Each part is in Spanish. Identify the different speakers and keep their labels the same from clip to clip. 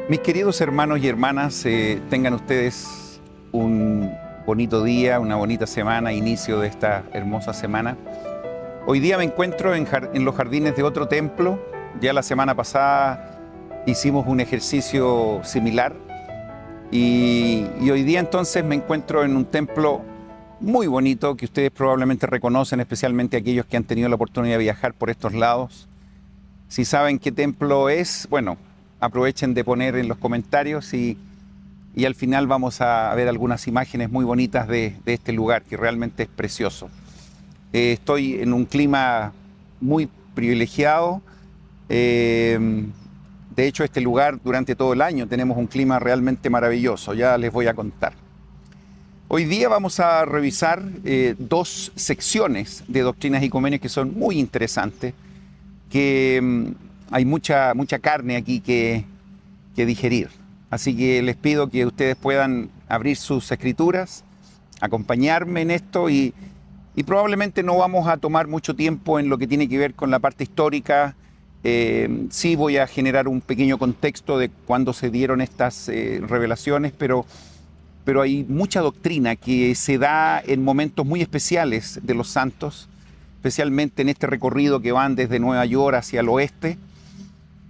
Speaker 1: Mis queridos hermanos y hermanas, tengan ustedes un bonito día, una bonita semana, inicio de esta hermosa semana. Hoy día me encuentro en los jardines de otro templo. Ya la semana pasada hicimos un ejercicio similar y hoy día entonces me encuentro en un templo muy bonito que ustedes probablemente reconocen, especialmente aquellos que han tenido la oportunidad de viajar por estos lados. Si saben qué templo es, bueno, aprovechen de poner en los comentarios y al final vamos a ver algunas imágenes muy bonitas de este lugar que realmente es precioso. Estoy en un clima muy privilegiado. De hecho, este lugar durante todo el año tenemos un clima realmente maravilloso. Ya les voy a contar. Hoy día vamos a revisar dos secciones de doctrinas y convenios que son muy interesantes, que hay mucha carne aquí que digerir. Así que les pido que ustedes puedan abrir sus escrituras, acompañarme en esto y probablemente no vamos a tomar mucho tiempo en lo que tiene que ver con la parte histórica. Sí voy a generar un pequeño contexto de cuándo se dieron estas revelaciones, pero hay mucha doctrina que se da en momentos muy especiales de los santos, especialmente en este recorrido que van desde Nueva York hacia el oeste,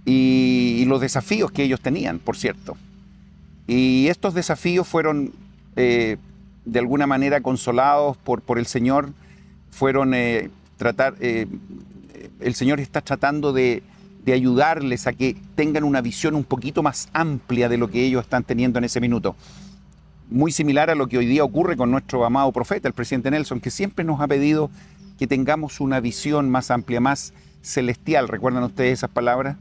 Speaker 1: y los desafíos que ellos tenían, por cierto. Y estos desafíos fueron de alguna manera consolados por el Señor. El Señor está tratando de ayudarles a que tengan una visión un poquito más amplia de lo que ellos están teniendo en ese minuto. Muy similar a lo que hoy día ocurre con nuestro amado profeta, el presidente Nelson, que siempre nos ha pedido que tengamos una visión más amplia, más celestial. ¿Recuerdan ustedes esas palabras?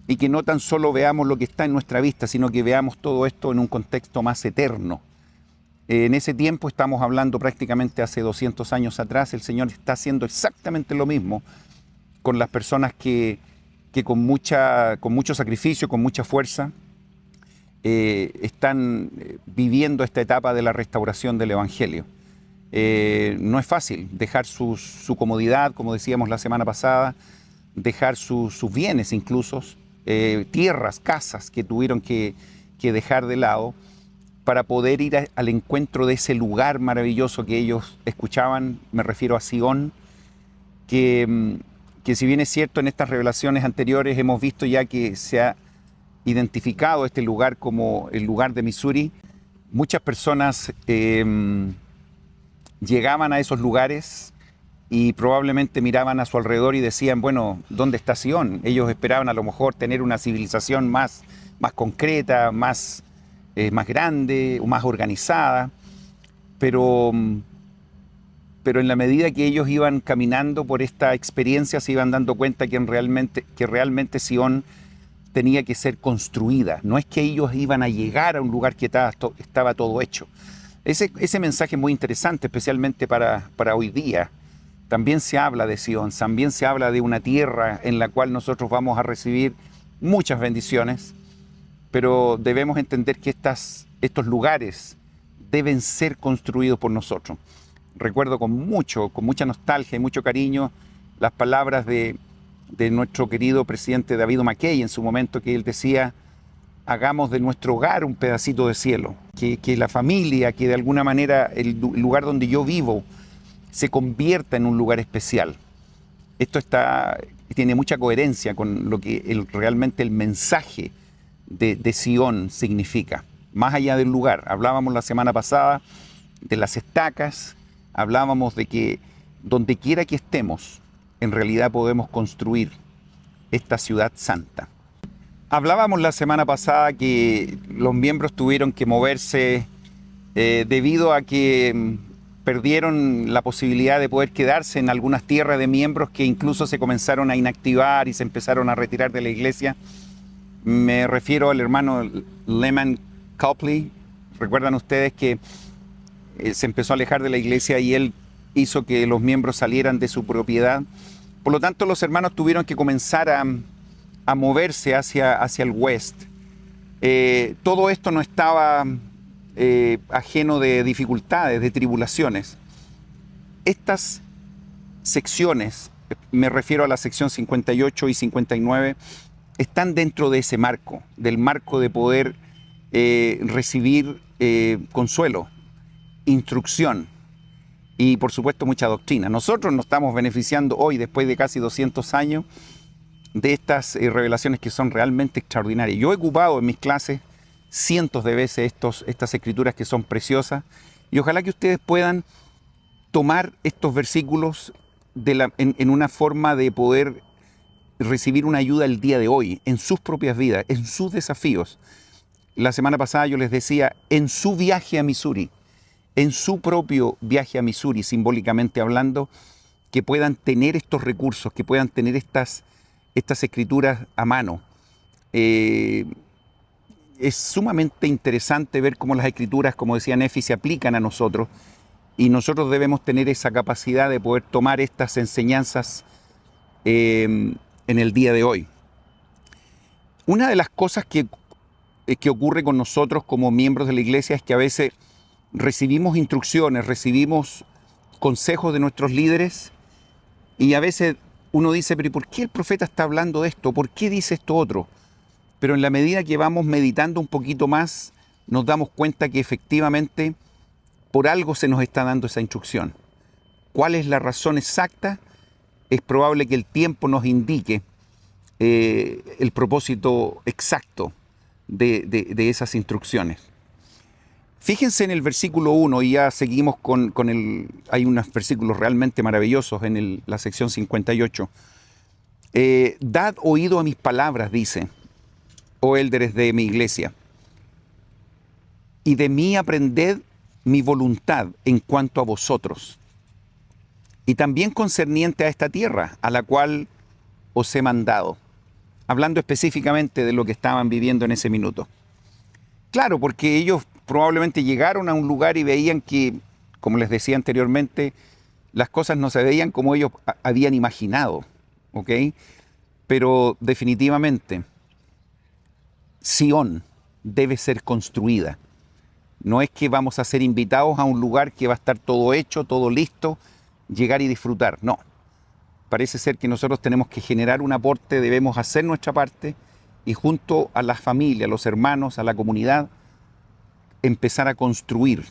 Speaker 1: Y que no tan solo veamos lo que está en nuestra vista, sino que veamos todo esto en un contexto más eterno. En ese tiempo, estamos hablando prácticamente hace 200 años atrás, el Señor está haciendo exactamente lo mismo con las personas que con mucho sacrificio, con mucha fuerza, están viviendo esta etapa de la restauración del Evangelio. No es fácil dejar su comodidad, como decíamos la semana pasada, dejar sus bienes incluso, tierras, casas que tuvieron que dejar de lado para poder ir al encuentro de ese lugar maravilloso que ellos escuchaban. Me refiero a Sion, que si bien es cierto, en estas revelaciones anteriores hemos visto ya que se ha identificado este lugar como el lugar de Missouri. Muchas personas llegaban a esos lugares y probablemente miraban a su alrededor y decían, bueno, ¿dónde está Sion? Ellos esperaban a lo mejor tener una civilización más concreta, más grande o más organizada, pero en la medida que ellos iban caminando por esta experiencia se iban dando cuenta que realmente Sion tenía que ser construida. No es que ellos iban a llegar a un lugar que estaba todo hecho. Ese mensaje es muy interesante, especialmente para hoy día. También se habla de Sion, también se habla de una tierra en la cual nosotros vamos a recibir muchas bendiciones, pero debemos entender que estos lugares deben ser construidos por nosotros. Recuerdo con mucha nostalgia y mucho cariño las palabras de nuestro querido presidente David McKay en su momento, que él decía: hagamos de nuestro hogar un pedacito de cielo, que la familia, que de alguna manera el lugar donde yo vivo se convierta en un lugar especial. Esto tiene mucha coherencia con lo que realmente el mensaje de Sion significa. Más allá del lugar, hablábamos la semana pasada de las estacas, hablábamos de que donde quiera que estemos, en realidad podemos construir esta ciudad santa. Hablábamos la semana pasada que los miembros tuvieron que moverse debido a que perdieron la posibilidad de poder quedarse en algunas tierras de miembros que incluso se comenzaron a inactivar y se empezaron a retirar de la iglesia. Me refiero al hermano Lehman Copley. Recuerdan ustedes que se empezó a alejar de la iglesia y él hizo que los miembros salieran de su propiedad. Por lo tanto, los hermanos tuvieron que comenzar a moverse hacia el west. Todo esto no estaba ajeno de dificultades, de tribulaciones. Estas secciones, me refiero a la sección 58 y 59, están dentro de ese marco, del marco de poder recibir consuelo, instrucción y por supuesto mucha doctrina. Nosotros nos estamos beneficiando hoy, después de casi 200 años, de estas revelaciones que son realmente extraordinarias. Yo he ocupado en mis clases cientos de veces estas escrituras que son preciosas, y ojalá que ustedes puedan tomar estos versículos en una forma de poder recibir una ayuda el día de hoy, en sus propias vidas, en sus desafíos. La semana pasada yo les decía, en su viaje a Missouri, en su propio viaje a Missouri, simbólicamente hablando, que puedan tener estos recursos, que puedan tener estas escrituras a mano. Es sumamente interesante ver cómo las escrituras, como decía Nefi, se aplican a nosotros, y nosotros debemos tener esa capacidad de poder tomar estas enseñanzas en el día de hoy. Una de las cosas que ocurre con nosotros como miembros de la iglesia es que a veces recibimos instrucciones, recibimos consejos de nuestros líderes, y a veces uno dice, pero ¿y por qué el profeta está hablando de esto? ¿Por qué dice esto otro? Pero en la medida que vamos meditando un poquito más, nos damos cuenta que efectivamente por algo se nos está dando esa instrucción. ¿Cuál es la razón exacta? Es probable que el tiempo nos indique el propósito exacto de esas instrucciones. Fíjense en el versículo 1, y ya seguimos hay unos versículos realmente maravillosos en la sección 58. Dad oído a mis palabras, dice, oh élderes de mi iglesia, y de mí aprended mi voluntad en cuanto a vosotros, y también concerniente a esta tierra, a la cual os he mandado, hablando específicamente de lo que estaban viviendo en ese minuto. Claro, porque ellos probablemente llegaron a un lugar y veían que, como les decía anteriormente, las cosas no se veían como ellos habían imaginado, ¿ok? Pero definitivamente, Sión debe ser construida. No es que vamos a ser invitados a un lugar que va a estar todo hecho, todo listo, llegar y disfrutar. No. Parece ser que nosotros tenemos que generar un aporte, debemos hacer nuestra parte y junto a la familia, a los hermanos, a la comunidad, empezar a construir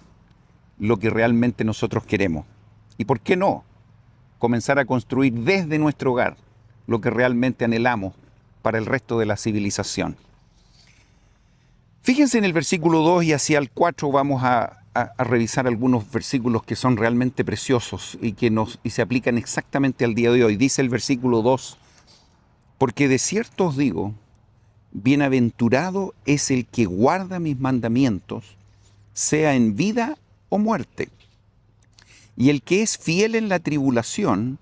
Speaker 1: lo que realmente nosotros queremos. ¿Y por qué no? Comenzar a construir desde nuestro hogar lo que realmente anhelamos para el resto de la civilización. Fíjense en el versículo 2 y hacia el 4 vamos a revisar algunos versículos que son realmente preciosos y se aplican exactamente al día de hoy. Dice el versículo 2, porque de cierto os digo, bienaventurado es el que guarda mis mandamientos, sea en vida o muerte. Y el que es fiel en la tribulación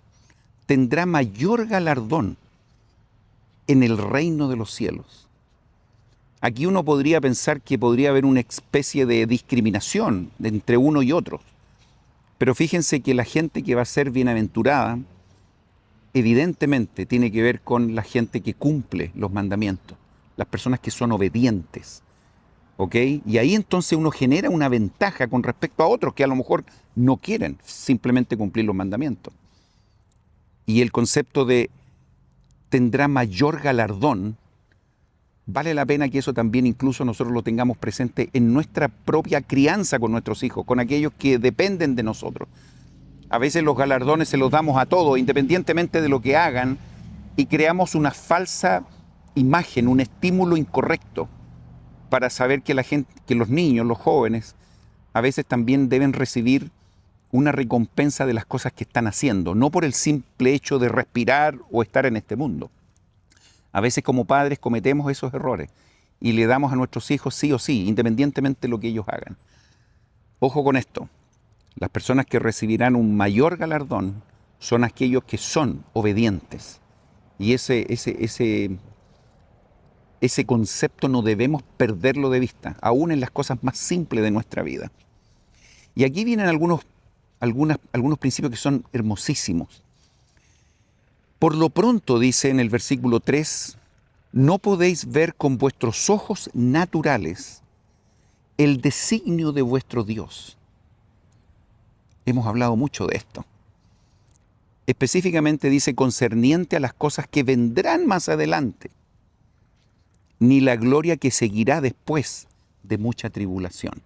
Speaker 1: tendrá mayor galardón en el reino de los cielos. Aquí uno podría pensar que podría haber una especie de discriminación entre uno y otro. Pero fíjense que la gente que va a ser bienaventurada, evidentemente tiene que ver con la gente que cumple los mandamientos, las personas que son obedientes. ¿Ok? Y ahí entonces uno genera una ventaja con respecto a otros que a lo mejor no quieren simplemente cumplir los mandamientos. Y el concepto de tendrá mayor galardón, vale la pena que eso también incluso nosotros lo tengamos presente en nuestra propia crianza con nuestros hijos, con aquellos que dependen de nosotros. A veces los galardones se los damos a todos, independientemente de lo que hagan, y creamos una falsa imagen, un estímulo incorrecto para saber que los niños, los jóvenes, a veces también deben recibir una recompensa de las cosas que están haciendo, no por el simple hecho de respirar o estar en este mundo. A veces como padres cometemos esos errores y le damos a nuestros hijos sí o sí, independientemente de lo que ellos hagan. Ojo con esto, las personas que recibirán un mayor galardón son aquellos que son obedientes. Y ese concepto no debemos perderlo de vista, aún en las cosas más simples de nuestra vida. Y aquí vienen algunos principios que son hermosísimos. Por lo pronto, dice en el versículo 3, no podéis ver con vuestros ojos naturales el designio de vuestro Dios. Hemos hablado mucho de esto. Específicamente dice concerniente a las cosas que vendrán más adelante. ni la gloria que seguirá después de mucha tribulación.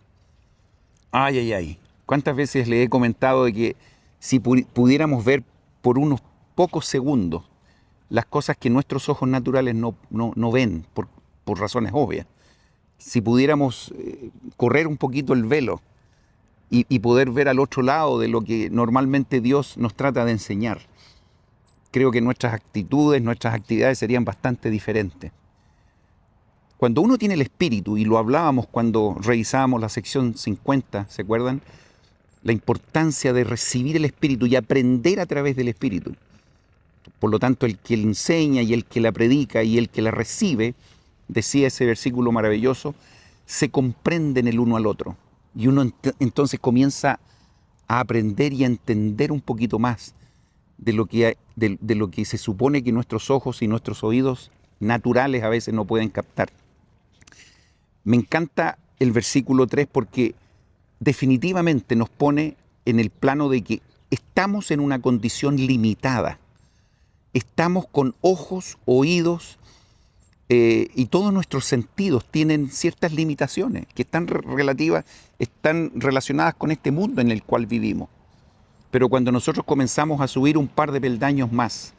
Speaker 1: Ay, ay, ay. ¿Cuántas veces le he comentado de que si pudiéramos ver por unos pocos segundos las cosas que nuestros ojos naturales no ven por razones obvias? Si pudiéramos correr un poquito el velo y poder ver al otro lado de lo que normalmente Dios nos trata de enseñar, creo que nuestras actitudes, nuestras actividades serían bastante diferentes. Cuando uno tiene el Espíritu, y lo hablábamos cuando revisábamos la sección 50, ¿se acuerdan? La importancia de recibir el Espíritu y aprender a través del Espíritu. Por lo tanto, el que le enseña y el que la predica y el que la recibe, decía ese versículo maravilloso, se comprenden el uno al otro. Y uno entonces comienza a aprender y a entender un poquito más de lo que se supone que nuestros ojos y nuestros oídos naturales a veces no pueden captar. Me encanta el versículo 3 porque definitivamente nos pone en el plano de que estamos en una condición limitada. Estamos con ojos, oídos y todos nuestros sentidos tienen ciertas limitaciones que están relacionadas con este mundo en el cual vivimos. Pero cuando nosotros comenzamos a subir un par de peldaños más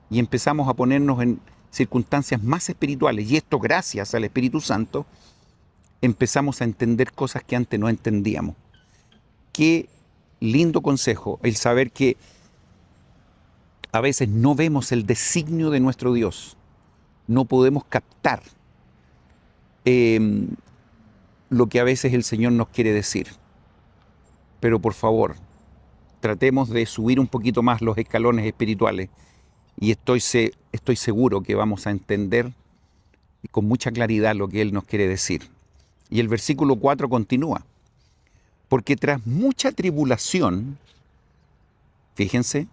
Speaker 1: y empezamos a ponernos en circunstancias más espirituales, y esto gracias al Espíritu Santo, empezamos a entender cosas que antes no entendíamos. Qué lindo consejo el saber que a veces no vemos el designio de nuestro Dios, no podemos captar lo que a veces el Señor nos quiere decir. Pero por favor, tratemos de subir un poquito más los escalones espirituales y estoy seguro que vamos a entender con mucha claridad lo que Él nos quiere decir. Y el versículo 4 continúa. Porque tras mucha tribulación, fíjense,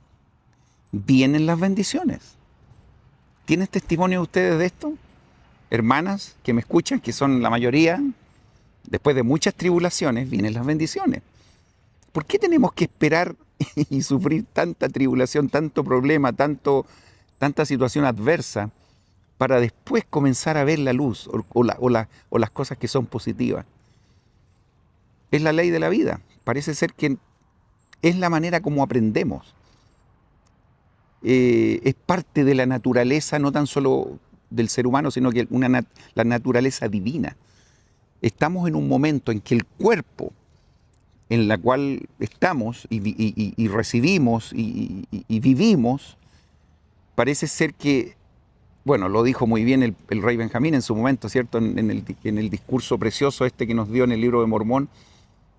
Speaker 1: vienen las bendiciones. ¿Tienen testimonio ustedes de esto? Hermanas que me escuchan, que son la mayoría, después de muchas tribulaciones vienen las bendiciones. ¿Por qué tenemos que esperar y sufrir tanta tribulación, tanto problema, tanta situación adversa para después comenzar a ver la luz o las cosas que son positivas? Es la ley de la vida. Parece ser que es la manera como aprendemos. Es parte de la naturaleza, no tan solo del ser humano, sino que la naturaleza divina. Estamos en un momento en que el cuerpo en la cual estamos y recibimos y vivimos, parece ser que, bueno, lo dijo muy bien el rey Benjamín en su momento, ¿cierto? En el discurso precioso este que nos dio en el libro de Mormón,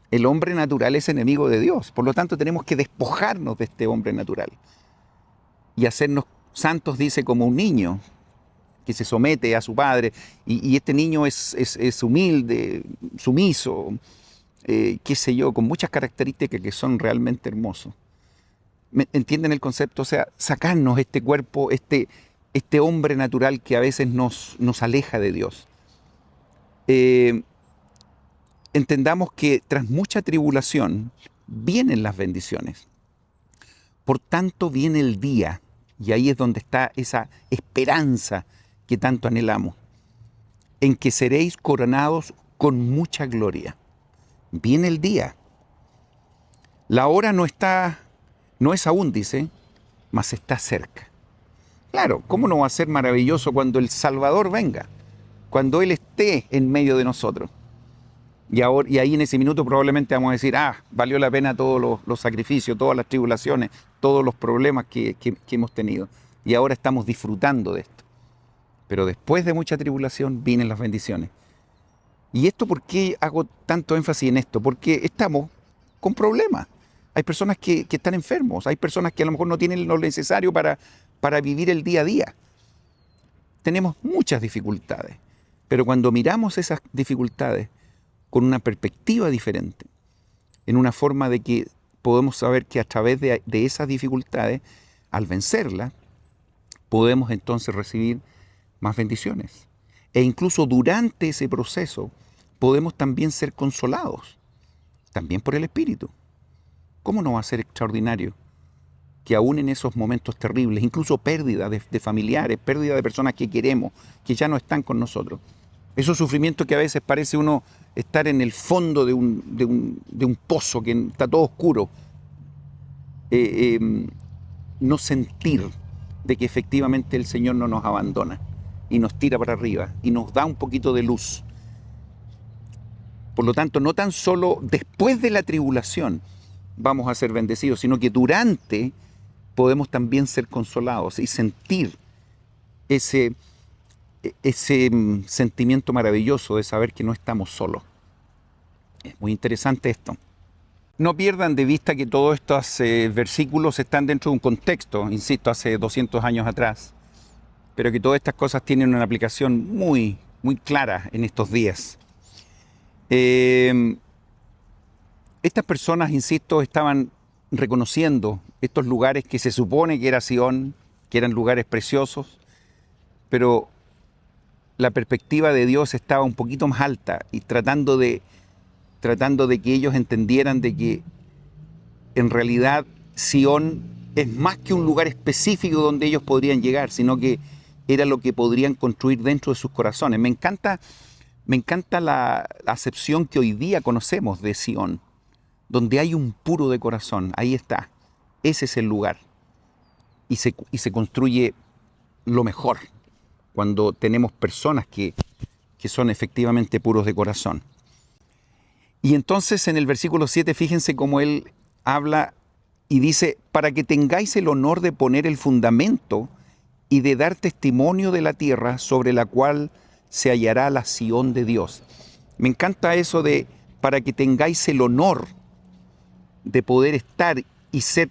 Speaker 1: el hombre natural es enemigo de Dios. Por lo tanto, tenemos que despojarnos de este hombre natural y hacernos santos, dice, como un niño que se somete a su padre. Y este niño es humilde, sumiso, qué sé yo, con muchas características que son realmente hermosos. ¿Entienden el concepto? O sea, sacarnos este cuerpo, este hombre natural que a veces nos aleja de Dios. Entendamos que tras mucha tribulación vienen las bendiciones. Por tanto viene el día, y ahí es donde está esa esperanza que tanto anhelamos, en que seréis coronados con mucha gloria. Viene el día. La hora no es aún, dice, mas está cerca. Claro, ¿cómo no va a ser maravilloso cuando el Salvador venga? Cuando Él esté en medio de nosotros. Y ahí en ese minuto probablemente vamos a decir, valió la pena todos los sacrificios, todas las tribulaciones, todos los problemas que hemos tenido. Y ahora estamos disfrutando de esto. Pero después de mucha tribulación vienen las bendiciones. ¿Y esto por qué hago tanto énfasis en esto? Porque estamos con problemas. Hay personas que están enfermos, hay personas que a lo mejor no tienen lo necesario para vivir el día a día. Tenemos muchas dificultades, pero cuando miramos esas dificultades con una perspectiva diferente, en una forma de que podemos saber que a través de esas dificultades, al vencerlas, podemos entonces recibir más bendiciones. E incluso durante ese proceso podemos también ser consolados, también por el Espíritu. ¿Cómo no va a ser extraordinario que aún en esos momentos terribles, incluso pérdida de familiares, pérdida de personas que queremos, que ya no están con nosotros, esos sufrimientos que a veces parece uno estar en el fondo de un pozo que está todo oscuro, no sentir de que efectivamente el Señor no nos abandona y nos tira para arriba y nos da un poquito de luz. Por lo tanto, no tan solo después de la tribulación vamos a ser bendecidos, sino que durante podemos también ser consolados y sentir ese sentimiento maravilloso de saber que no estamos solos. Es muy interesante esto. No pierdan de vista que todos estos versículos están dentro de un contexto, insisto, hace 200 años atrás, pero que todas estas cosas tienen una aplicación muy, muy clara en estos días. Estas personas, insisto, estaban reconociendo estos lugares que se supone que era Sion, que eran lugares preciosos, pero la perspectiva de Dios estaba un poquito más alta y tratando de que ellos entendieran de que en realidad Sion es más que un lugar específico donde ellos podrían llegar, sino que era lo que podrían construir dentro de sus corazones. Me encanta la acepción que hoy día conocemos de Sion, donde hay un puro de corazón. Ahí está, ese es el lugar. Y se construye lo mejor cuando tenemos personas que son efectivamente puros de corazón. Y entonces en el versículo 7, fíjense cómo él habla y dice, para que tengáis el honor de poner el fundamento y de dar testimonio de la tierra sobre la cual se hallará la Sion de Dios. Me encanta eso de para que tengáis el honor de poder estar y ser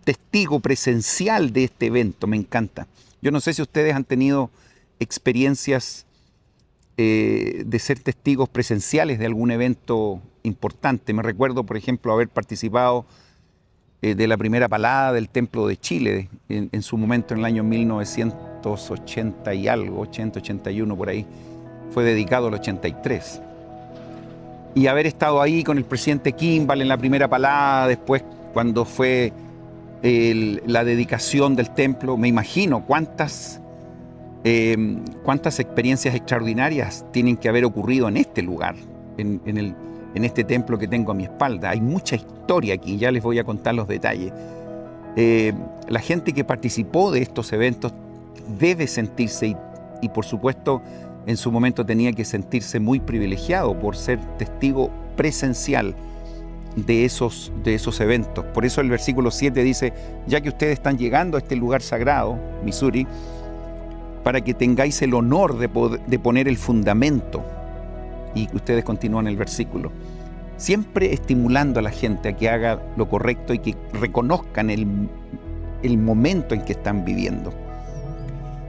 Speaker 1: testigo presencial de este evento. Me encanta. Yo no sé si ustedes han tenido experiencias de ser testigos presenciales de algún evento importante. Me recuerdo, por ejemplo, haber participado de la primera palada del Templo de Chile en su momento en el año 1980 y algo, 80, 81 por ahí. Fue dedicado al 83. Y haber estado ahí con el presidente Kimball en la primera palada, después cuando fue la dedicación del templo, me imagino cuántas experiencias extraordinarias tienen que haber ocurrido en este lugar, en este templo que tengo a mi espalda. Hay mucha historia aquí, ya les voy a contar los detalles. La gente que participó de estos eventos debe sentirse, y por supuesto en su momento tenía que sentirse muy privilegiado por ser testigo presencial de esos eventos. Por eso el versículo 7 dice, ya que ustedes están llegando a este lugar sagrado, Missouri, para que tengáis el honor de poner el fundamento. Y ustedes continúan el versículo. Siempre estimulando a la gente a que haga lo correcto y que reconozcan el momento en que están viviendo.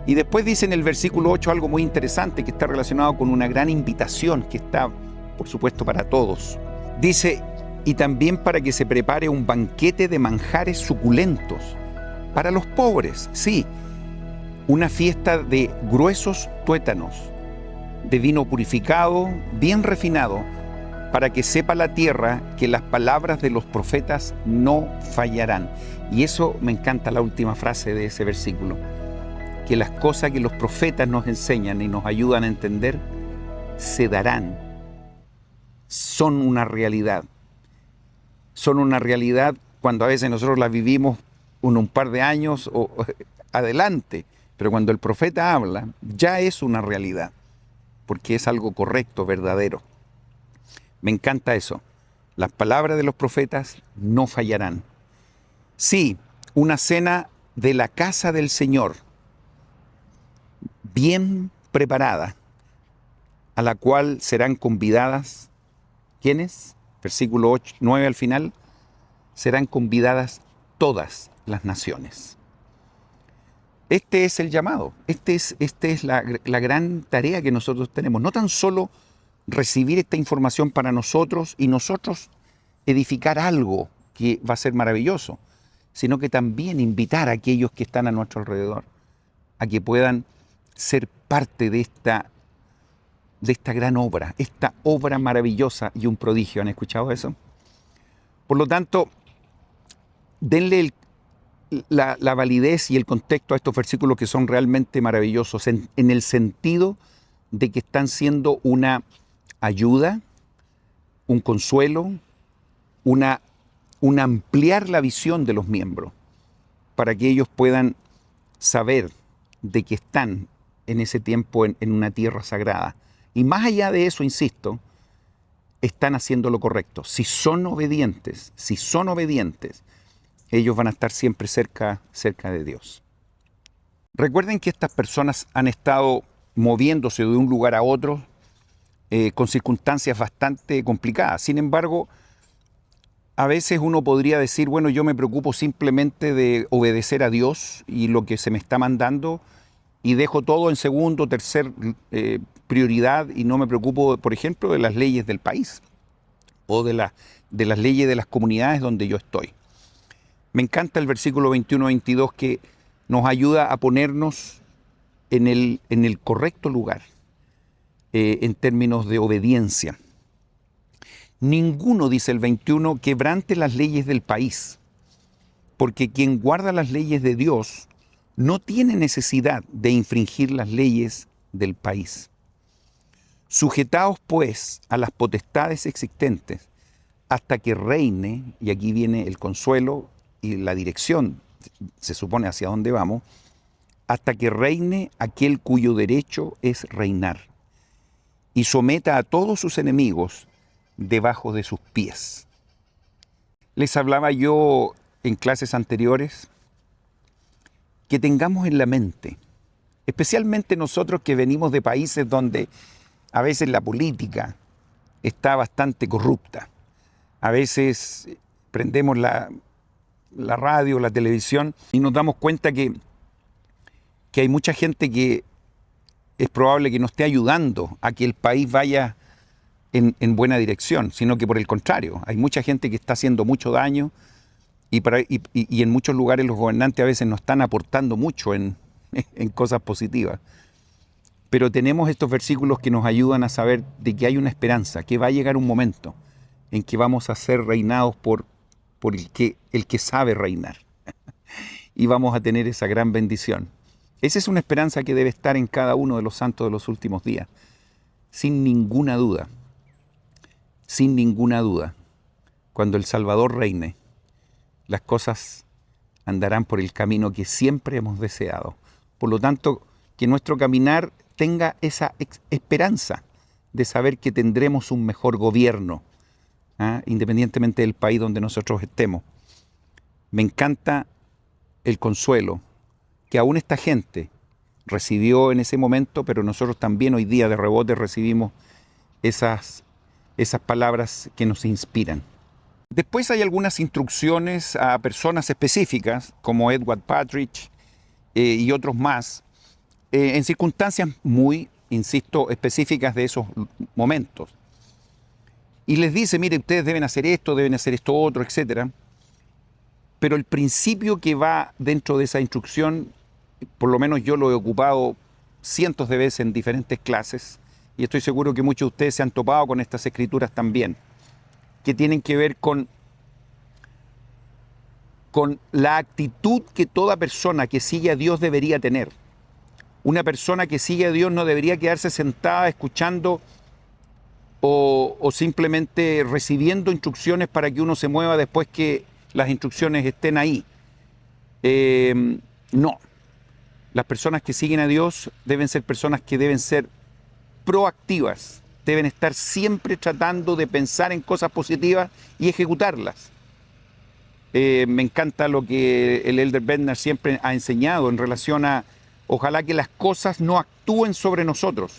Speaker 1: Y después dice en el versículo 8 algo muy interesante que está relacionado con una gran invitación que está, por supuesto, para todos. Dice, y también para que se prepare un banquete de manjares suculentos para los pobres, sí, una fiesta de gruesos tuétanos, de vino purificado, bien refinado, para que sepa la tierra que las palabras de los profetas no fallarán. Y eso me encanta la última frase de ese versículo, que las cosas que los profetas nos enseñan y nos ayudan a entender se darán, son una realidad. Son una realidad cuando a veces nosotros las vivimos un par de años o adelante, pero cuando el profeta habla ya es una realidad, porque es algo correcto, verdadero. Me encanta eso. Las palabras de los profetas no fallarán. Sí, una cena de la casa del Señor, bien preparada, a la cual serán convidadas, ¿quiénes? Versículo 9 al final, serán convidadas todas las naciones. Este es el llamado, esta es la gran tarea que nosotros tenemos. No tan solo recibir esta información para nosotros y nosotros edificar algo que va a ser maravilloso, sino que también invitar a aquellos que están a nuestro alrededor a que puedan ser parte de esta gran obra, esta obra maravillosa y un prodigio. ¿Han escuchado eso? Por lo tanto, denle la validez y el contexto a estos versículos que son realmente maravillosos en el sentido de que están siendo una ayuda, un consuelo, un ampliar la visión de los miembros para que ellos puedan saber de que están en ese tiempo en una tierra sagrada. Y más allá de eso, insisto, están haciendo lo correcto. Si son obedientes, ellos van a estar siempre cerca de Dios. Recuerden que estas personas han estado moviéndose de un lugar a otro con circunstancias bastante complicadas. Sin embargo, a veces uno podría decir, bueno, yo me preocupo simplemente de obedecer a Dios y lo que se me está mandando y dejo todo en segundo, tercer prioridad y no me preocupo, por ejemplo, de las leyes del país o de las leyes de las comunidades donde yo estoy. Me encanta el versículo 21-22 que nos ayuda a ponernos en el correcto lugar en términos de obediencia. Ninguno, dice el 21, quebrante las leyes del país, porque quien guarda las leyes de Dios no tiene necesidad de infringir las leyes del país. Sujetaos, pues, a las potestades existentes hasta que reine, y aquí viene el consuelo y la dirección, se supone hacia dónde vamos, hasta que reine aquel cuyo derecho es reinar, y someta a todos sus enemigos debajo de sus pies. Les hablaba yo en clases anteriores que tengamos en la mente, especialmente nosotros que venimos de países donde a veces la política está bastante corrupta. A veces prendemos la radio, la televisión y nos damos cuenta que hay mucha gente que es probable que no esté ayudando a que el país vaya en buena dirección, sino que por el contrario, hay mucha gente que está haciendo mucho daño y en muchos lugares los gobernantes a veces no están aportando mucho en cosas positivas. Pero tenemos estos versículos que nos ayudan a saber de que hay una esperanza, que va a llegar un momento en que vamos a ser reinados por el que sabe reinar y vamos a tener esa gran bendición. Esa es una esperanza que debe estar en cada uno de los santos de los últimos días, sin ninguna duda. Sin ninguna duda, cuando el Salvador reine, las cosas andarán por el camino que siempre hemos deseado. Por lo tanto, que nuestro caminar tenga esa esperanza de saber que tendremos un mejor gobierno, independientemente del país donde nosotros estemos. Me encanta el consuelo que aún esta gente recibió en ese momento, pero nosotros también hoy día de rebote recibimos esas palabras que nos inspiran. Después hay algunas instrucciones a personas específicas, como Edward Partridge y otros más, en circunstancias muy, insisto, específicas de esos momentos. Y les dice, mire, ustedes deben hacer esto otro, etc. Pero el principio que va dentro de esa instrucción, por lo menos yo lo he ocupado cientos de veces en diferentes clases, y estoy seguro que muchos de ustedes se han topado con estas escrituras también, que tienen que ver con la actitud que toda persona que sigue a Dios debería tener. Una persona que sigue a Dios no debería quedarse sentada escuchando o simplemente recibiendo instrucciones para que uno se mueva después que las instrucciones estén ahí. No. Las personas que siguen a Dios deben ser personas que deben ser proactivas, deben estar siempre tratando de pensar en cosas positivas y ejecutarlas. Me encanta lo que el Elder Bednar siempre ha enseñado en relación a ojalá que las cosas no actúen sobre nosotros,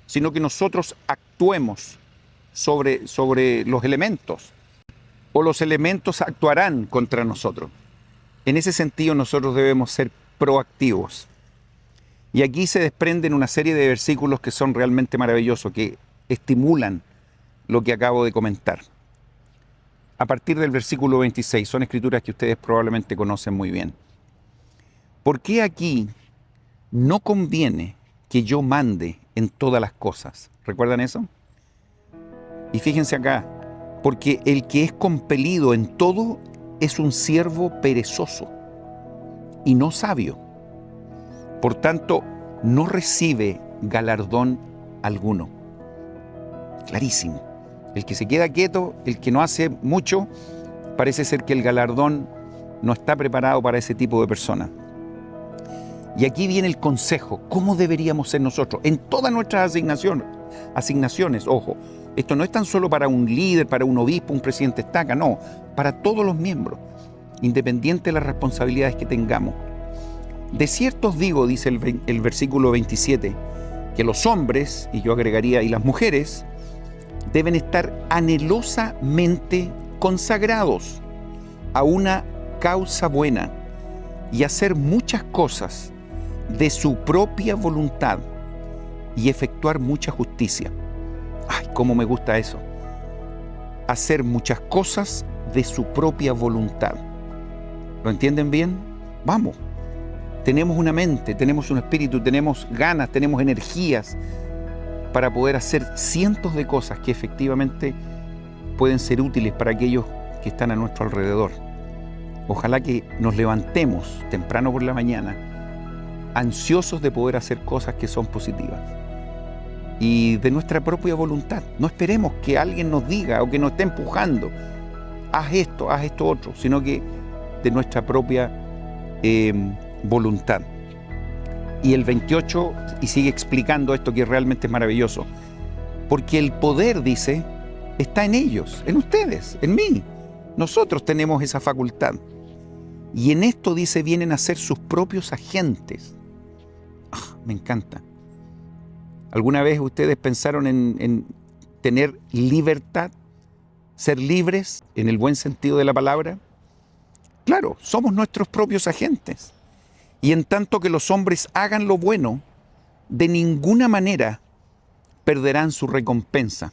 Speaker 1: sino que nosotros actuemos sobre los elementos, o los elementos actuarán contra nosotros. En ese sentido nosotros debemos ser proactivos. Y aquí se desprenden una serie de versículos que son realmente maravillosos, que estimulan lo que acabo de comentar. A partir del versículo 26, son escrituras que ustedes probablemente conocen muy bien. ¿Por qué aquí no conviene que yo mande en todas las cosas? ¿Recuerdan eso? Y fíjense acá, porque el que es compelido en todo es un siervo perezoso. y no sabio. Por tanto, no recibe galardón alguno. Clarísimo. El que se queda quieto, el que no hace mucho, parece ser que el galardón no está preparado para ese tipo de persona. Y aquí viene el consejo. ¿Cómo deberíamos ser nosotros? En todas nuestras asignaciones, ojo, esto no es tan solo para un líder, para un obispo, un presidente estaca, no, para todos los miembros, independiente de las responsabilidades que tengamos. De cierto os digo, dice el versículo 27, que los hombres, y yo agregaría, y las mujeres, deben estar anhelosamente consagrados a una causa buena y hacer muchas cosas de su propia voluntad y efectuar mucha justicia. ¡Ay, cómo me gusta eso! Hacer muchas cosas de su propia voluntad. ¿Lo entienden bien? Vamos. Tenemos una mente, tenemos un espíritu, tenemos ganas, tenemos energías para poder hacer cientos de cosas que efectivamente pueden ser útiles para aquellos que están a nuestro alrededor. Ojalá que nos levantemos temprano por la mañana, ansiosos de poder hacer cosas que son positivas y de nuestra propia voluntad. No esperemos que alguien nos diga o que nos esté empujando, haz esto otro, sino que de nuestra propia voluntad. Y el 28, y sigue explicando esto que realmente es maravilloso, porque el poder, dice, está en ellos, en ustedes, en mí. Nosotros tenemos esa facultad. Y en esto, dice, vienen a ser sus propios agentes. Me encanta. ¿Alguna vez ustedes pensaron en tener libertad? ¿Ser libres en el buen sentido de la palabra? Claro, somos nuestros propios agentes. Y en tanto que los hombres hagan lo bueno, de ninguna manera perderán su recompensa.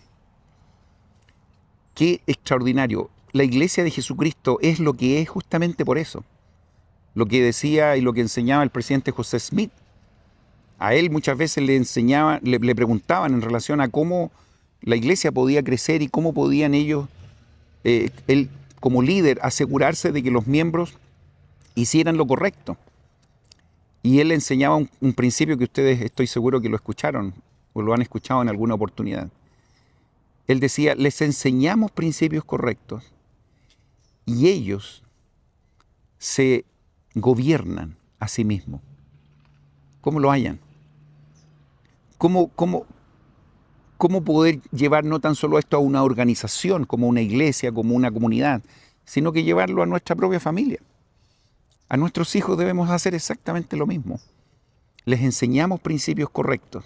Speaker 1: Qué extraordinario. La Iglesia de Jesucristo es lo que es justamente por eso. Lo que decía y lo que enseñaba el presidente José Smith. A él muchas veces le preguntaban en relación a cómo la Iglesia podía crecer y cómo podían ellos, él como líder, asegurarse de que los miembros hicieran lo correcto. Y él le enseñaba un principio que ustedes estoy seguro que lo escucharon o lo han escuchado en alguna oportunidad. Él decía, les enseñamos principios correctos y ellos se gobiernan a sí mismos. ¿Cómo lo hallan? ¿Cómo poder llevar no tan solo esto a una organización, como una iglesia, como una comunidad, sino que llevarlo a nuestra propia familia? A nuestros hijos debemos hacer exactamente lo mismo. Les enseñamos principios correctos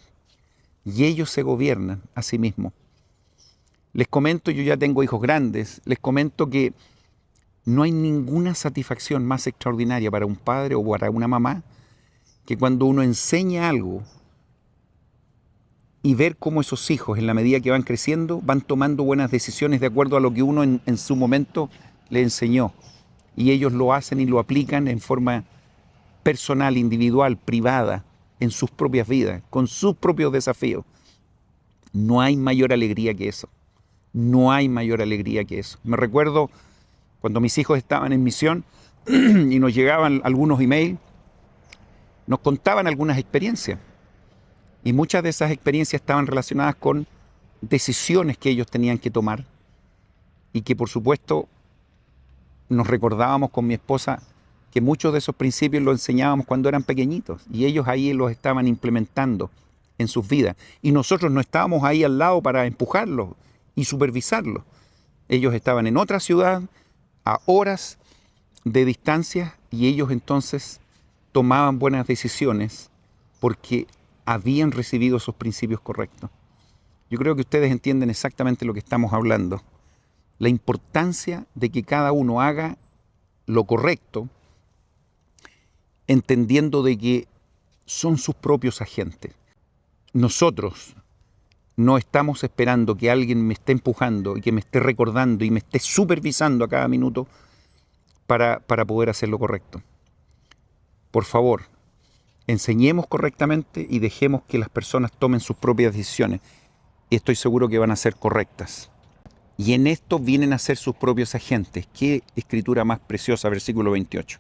Speaker 1: y ellos se gobiernan a sí mismos. Les comento, yo ya tengo hijos grandes, les comento que no hay ninguna satisfacción más extraordinaria para un padre o para una mamá que cuando uno enseña algo y ver cómo esos hijos, en la medida que van creciendo, van tomando buenas decisiones de acuerdo a lo que uno en su momento le enseñó. Y ellos lo hacen y lo aplican en forma personal, individual, privada, en sus propias vidas, con sus propios desafíos. No hay mayor alegría que eso. No hay mayor alegría que eso. Me recuerdo cuando mis hijos estaban en misión y nos llegaban algunos emails, nos contaban algunas experiencias. Y muchas de esas experiencias estaban relacionadas con decisiones que ellos tenían que tomar y que, por supuesto, nos recordábamos con mi esposa que muchos de esos principios los enseñábamos cuando eran pequeñitos y ellos ahí los estaban implementando en sus vidas. Y nosotros no estábamos ahí al lado para empujarlos y supervisarlos. Ellos estaban en otra ciudad, a horas de distancia, y ellos entonces tomaban buenas decisiones porque habían recibido esos principios correctos. Yo creo que ustedes entienden exactamente lo que estamos hablando. La importancia de que cada uno haga lo correcto, entendiendo de que son sus propios agentes. Nosotros no estamos esperando que alguien me esté empujando y que me esté recordando y me esté supervisando a cada minuto para poder hacer lo correcto. Por favor, enseñemos correctamente y dejemos que las personas tomen sus propias decisiones. Y estoy seguro que van a ser correctas. Y en esto vienen a ser sus propios agentes. Qué escritura más preciosa, versículo 28.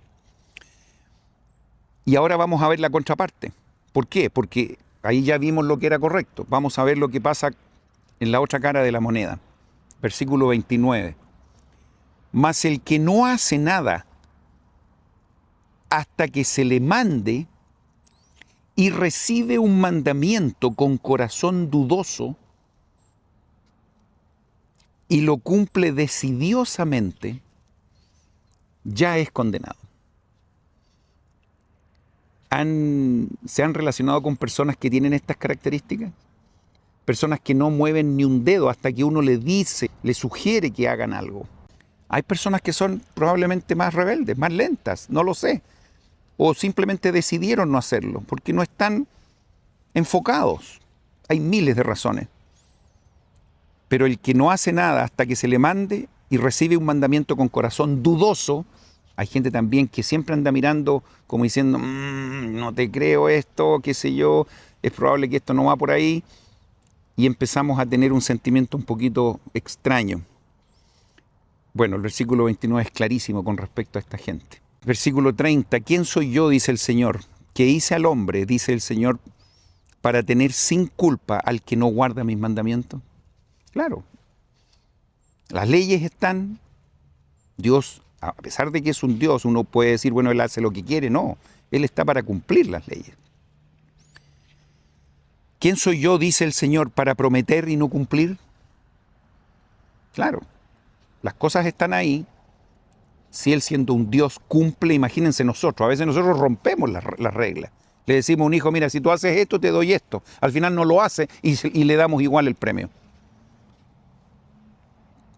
Speaker 1: Y ahora vamos a ver la contraparte. ¿Por qué? Porque ahí ya vimos lo que era correcto. Vamos a ver lo que pasa en la otra cara de la moneda. Versículo 29. Mas el que no hace nada hasta que se le mande y recibe un mandamiento con corazón dudoso y lo cumple decidiosamente, ya es condenado. ¿Se han relacionado con personas que tienen estas características? Personas que no mueven ni un dedo hasta que uno le dice, le sugiere que hagan algo. Hay personas que son probablemente más rebeldes, más lentas, no lo sé. O simplemente decidieron no hacerlo, porque no están enfocados. Hay miles de razones. Pero el que no hace nada hasta que se le mande y recibe un mandamiento con corazón dudoso, hay gente también que siempre anda mirando como diciendo, no te creo esto, qué sé yo, es probable que esto no va por ahí. Y empezamos a tener un sentimiento un poquito extraño. Bueno, el versículo 29 es clarísimo con respecto a esta gente. Versículo 30, ¿quién soy yo, dice el Señor, que hice al hombre, dice el Señor, para tener sin culpa al que no guarda mis mandamientos? Claro, las leyes están, Dios, a pesar de que es un Dios, uno puede decir, bueno, Él hace lo que quiere, no, Él está para cumplir las leyes. ¿Quién soy yo, dice el Señor, para prometer y no cumplir? Claro, las cosas están ahí. Si Él siendo un Dios cumple, imagínense nosotros, a veces nosotros rompemos las reglas. Le decimos a un hijo, mira, si tú haces esto, te doy esto. Al final no lo hace y le damos igual el premio.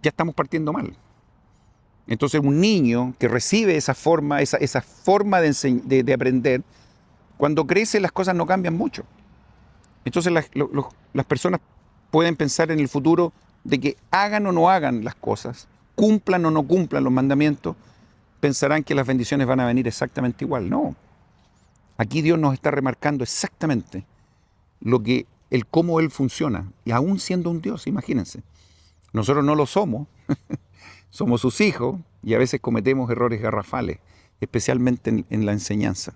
Speaker 1: Ya estamos partiendo mal. Entonces un niño que recibe esa forma de aprender, cuando crece las cosas no cambian mucho. Entonces las personas pueden pensar en el futuro de que hagan o no hagan las cosas, cumplan o no cumplan los mandamientos, pensarán que las bendiciones van a venir exactamente igual. No. Aquí Dios nos está remarcando exactamente el cómo Él funciona. Y aún siendo un Dios, imagínense. Nosotros no lo somos, somos sus hijos y a veces cometemos errores garrafales, especialmente en la enseñanza.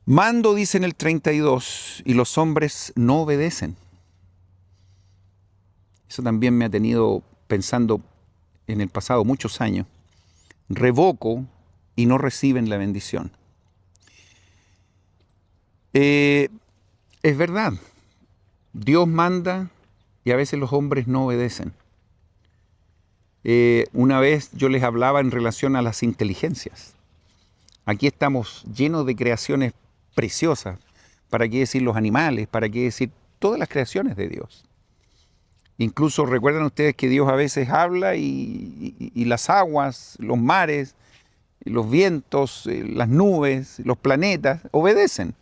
Speaker 1: Mando, dice en el 32, y los hombres no obedecen. Eso también me ha tenido pensando en el pasado muchos años. Revoco y no reciben la bendición. Es verdad, Dios manda y a veces los hombres no obedecen. Una vez yo les hablaba en relación a las inteligencias. Aquí estamos llenos de creaciones preciosas. ¿Para qué decir los animales? ¿Para qué decir todas las creaciones de Dios? Incluso recuerdan ustedes que Dios a veces habla y las aguas, los mares, los vientos, las nubes, los planetas obedecen.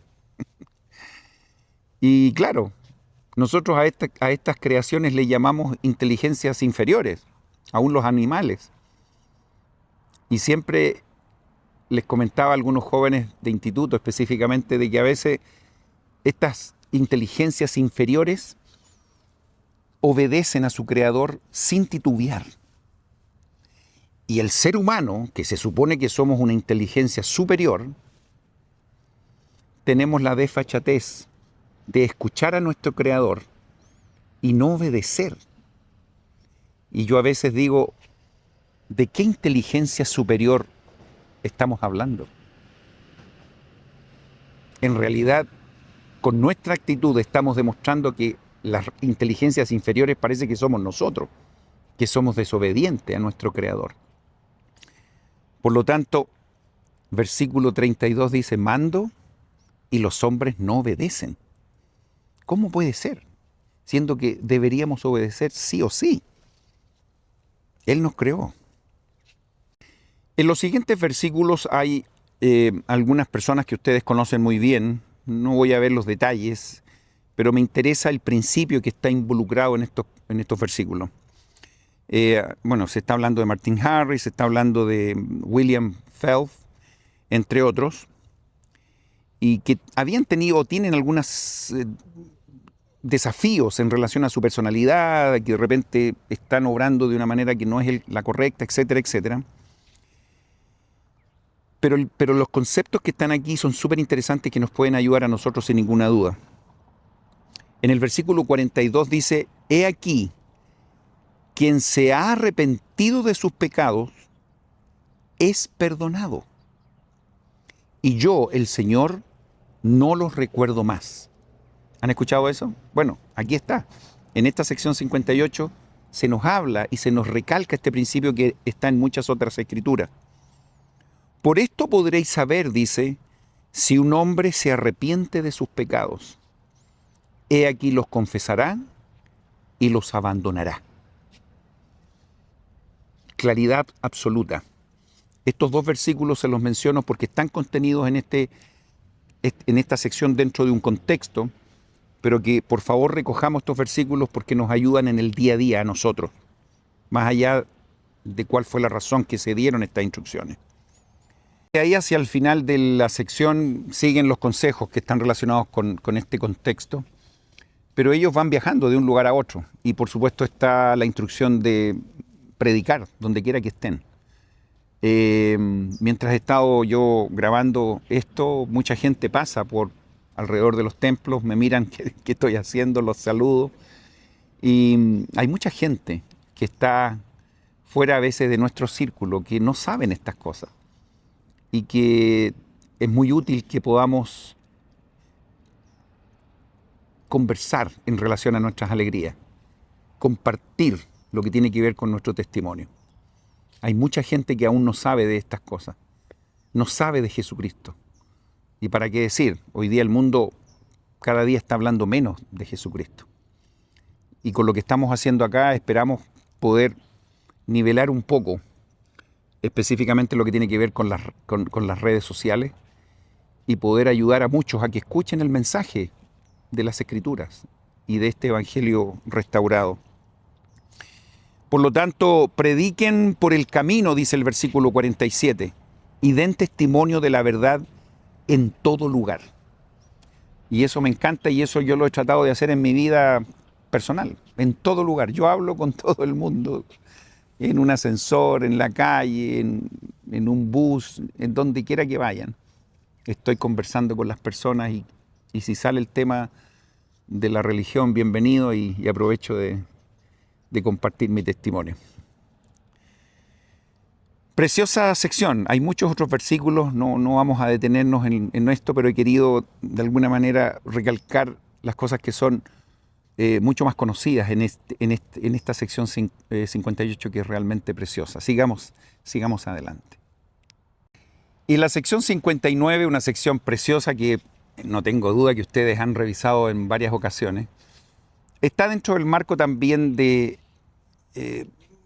Speaker 1: Y claro, nosotros a estas creaciones le llamamos inteligencias inferiores, aún los animales. Y siempre les comentaba a algunos jóvenes de instituto específicamente de que a veces estas inteligencias inferiores obedecen a su creador sin titubear. Y el ser humano, que se supone que somos una inteligencia superior, tenemos la desfachatez de escuchar a nuestro creador y no obedecer. Y yo a veces digo, ¿de qué inteligencia superior estamos hablando? En realidad, con nuestra actitud estamos demostrando que las inteligencias inferiores parece que somos nosotros, que somos desobedientes a nuestro creador. Por lo tanto, versículo 32 dice, mando y los hombres no obedecen. ¿Cómo puede ser? Siendo que deberíamos obedecer sí o sí. Él nos creó. En los siguientes versículos hay algunas personas que ustedes conocen muy bien. No voy a ver los detalles, pero me interesa el principio que está involucrado en estos versículos. Bueno, se está hablando de Martin Harris, se está hablando de William Felth, entre otros, y que habían tenido o tienen algunos desafíos en relación a su personalidad, que de repente están obrando de una manera que no es la correcta, etcétera, etcétera. Pero los conceptos que están aquí son súper interesantes que nos pueden ayudar a nosotros sin ninguna duda. En el versículo 42 dice, he aquí, quien se ha arrepentido de sus pecados es perdonado. Y yo, el Señor, no los recuerdo más. ¿Han escuchado eso? Bueno, aquí está. En esta sección 58 se nos habla y se nos recalca este principio que está en muchas otras escrituras. Por esto podréis saber, dice, si un hombre se arrepiente de sus pecados. He aquí los confesará y los abandonará. Claridad absoluta. Estos dos versículos se los menciono porque están contenidos en esta sección dentro de un contexto, pero que por favor recojamos estos versículos porque nos ayudan en el día a día a nosotros, más allá de cuál fue la razón que se dieron estas instrucciones. De ahí hacia el final de la sección siguen los consejos que están relacionados con este contexto, pero ellos van viajando de un lugar a otro y por supuesto está la instrucción de predicar donde quiera que estén. Mientras he estado yo grabando esto, mucha gente pasa por alrededor de los templos, me miran qué estoy haciendo, los saludo. Y hay mucha gente que está fuera a veces de nuestro círculo, que no saben estas cosas. Y que es muy útil que podamos conversar en relación a nuestras alegrías, compartir lo que tiene que ver con nuestro testimonio. Hay mucha gente que aún no sabe de estas cosas, no sabe de Jesucristo. Y para qué decir, hoy día el mundo cada día está hablando menos de Jesucristo. Y con lo que estamos haciendo acá esperamos poder nivelar un poco, específicamente lo que tiene que ver con las redes sociales, y poder ayudar a muchos a que escuchen el mensaje de las Escrituras y de este Evangelio restaurado. Por lo tanto, prediquen por el camino, dice el versículo 47, y den testimonio de la verdad en todo lugar. Y eso me encanta y eso yo lo he tratado de hacer en mi vida personal, en todo lugar. Yo hablo con todo el mundo, en un ascensor, en la calle, en un bus, en donde quiera que vayan. Estoy conversando con las personas y si sale el tema de la religión, bienvenido y aprovecho de compartir mi testimonio. Preciosa sección, hay muchos otros versículos, no vamos a detenernos en esto, pero he querido de alguna manera recalcar las cosas que son mucho más conocidas en esta sección 58 que es realmente preciosa. Sigamos adelante. Y la sección 59, una sección preciosa que no tengo duda que ustedes han revisado en varias ocasiones, está dentro del marco también de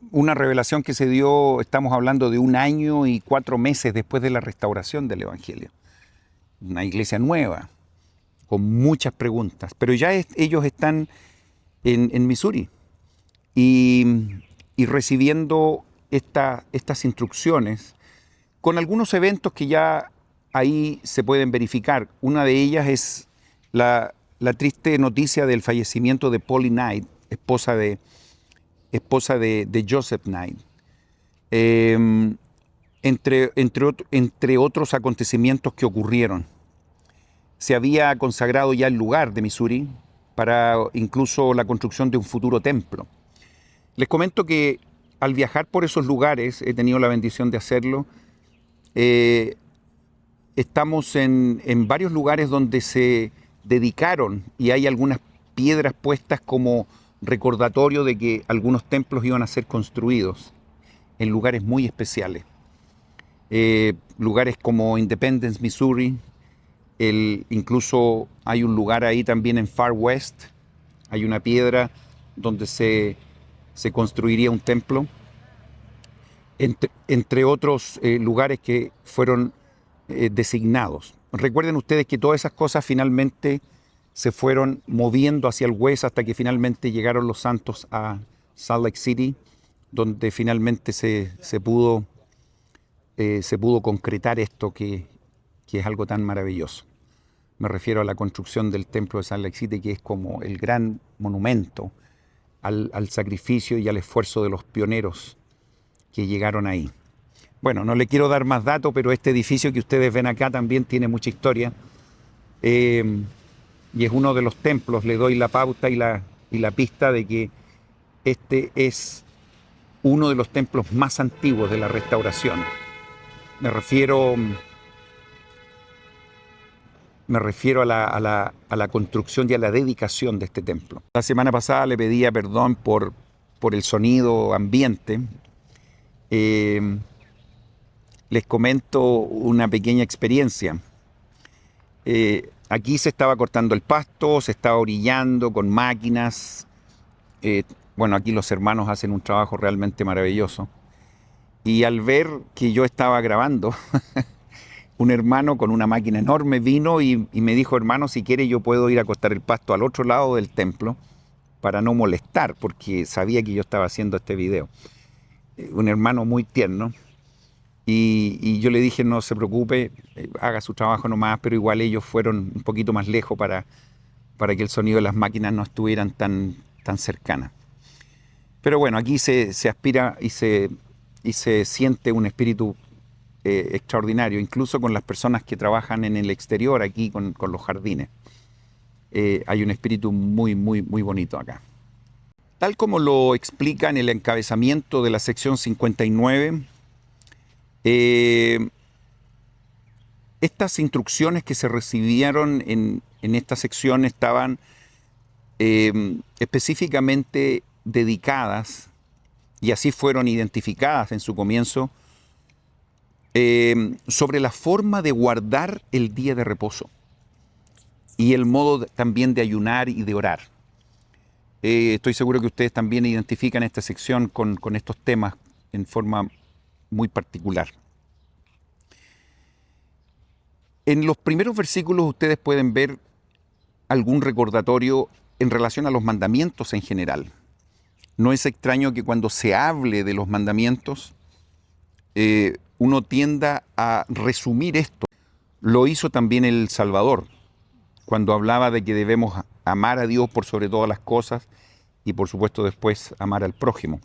Speaker 1: una revelación que se dio, estamos hablando de 1 año y 4 meses después de la restauración del Evangelio. Una iglesia nueva, con muchas preguntas, pero ya ellos están en Missouri y recibiendo estas instrucciones con algunos eventos que ya ahí se pueden verificar. Una de ellas es la triste noticia del fallecimiento de Polly Knight, esposa de Joseph Knight. Entre otros acontecimientos que ocurrieron. Se había consagrado ya el lugar de Missouri para incluso la construcción de un futuro templo. Les comento que al viajar por esos lugares, he tenido la bendición de hacerlo, estamos en varios lugares donde se dedicaron y hay algunas piedras puestas como recordatorio de que algunos templos iban a ser construidos en lugares muy especiales. Lugares como Independence, Missouri, incluso hay un lugar ahí también en Far West, hay una piedra donde se construiría un templo, entre otros lugares que fueron designados. Recuerden ustedes que todas esas cosas finalmente se fueron moviendo hacia el West hasta que finalmente llegaron los santos a Salt Lake City, donde finalmente se pudo concretar esto que es algo tan maravilloso. Me refiero a la construcción del templo de Salt Lake City, que es como el gran monumento al sacrificio y al esfuerzo de los pioneros que llegaron ahí. Bueno, no le quiero dar más datos, pero este edificio que ustedes ven acá también tiene mucha historia. Y es uno de los templos, le doy la pauta y la pista de que este es uno de los templos más antiguos de la restauración. Me refiero a la construcción y a la dedicación de este templo. La semana pasada le pedía perdón por el sonido ambiente. Les comento una pequeña experiencia. Aquí se estaba cortando el pasto, se estaba orillando con máquinas. Bueno, aquí los hermanos hacen un trabajo realmente maravilloso. Y al ver que yo estaba grabando, un hermano con una máquina enorme vino y me dijo: hermano, si quiere yo puedo ir a cortar el pasto al otro lado del templo para no molestar, porque sabía que yo estaba haciendo este video. Un hermano muy tierno. Y yo le dije: no se preocupe, haga su trabajo nomás, pero igual ellos fueron un poquito más lejos para que el sonido de las máquinas no estuvieran tan cercanas. Pero bueno, aquí se aspira y se siente un espíritu extraordinario, incluso con las personas que trabajan en el exterior, aquí con los jardines. Hay un espíritu muy, muy, muy bonito acá. Tal como lo explica en el encabezamiento de la sección 59, estas instrucciones que se recibieron en esta sección estaban específicamente dedicadas, y así fueron identificadas en su comienzo, sobre la forma de guardar el día de reposo y el modo también de ayunar y de orar. Estoy seguro que ustedes también identifican esta sección con estos temas en forma muy particular. En los primeros versículos ustedes pueden ver algún recordatorio en relación a los mandamientos en general. No es extraño que cuando se hable de los mandamientos, uno tienda a resumir esto. Lo hizo también el Salvador, cuando hablaba de que debemos amar a Dios por sobre todas las cosas y por supuesto después amar al prójimo.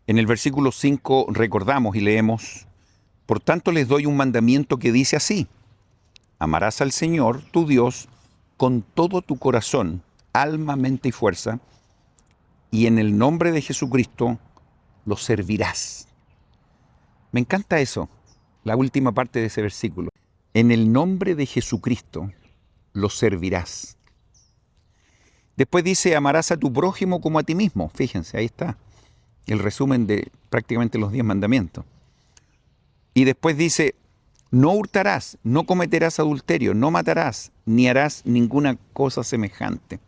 Speaker 1: En el versículo 5 recordamos y leemos: por tanto les doy un mandamiento que dice así: amarás al Señor, tu Dios, con todo tu corazón, alma, mente y fuerza, y en el nombre de Jesucristo lo servirás. Me encanta eso, la última parte de ese versículo. En el nombre de Jesucristo lo servirás. Después dice: amarás a tu prójimo como a ti mismo. Fíjense, ahí está el resumen de prácticamente los 10 mandamientos. Y después dice: no hurtarás, no cometerás adulterio, no matarás, ni harás ninguna cosa semejante.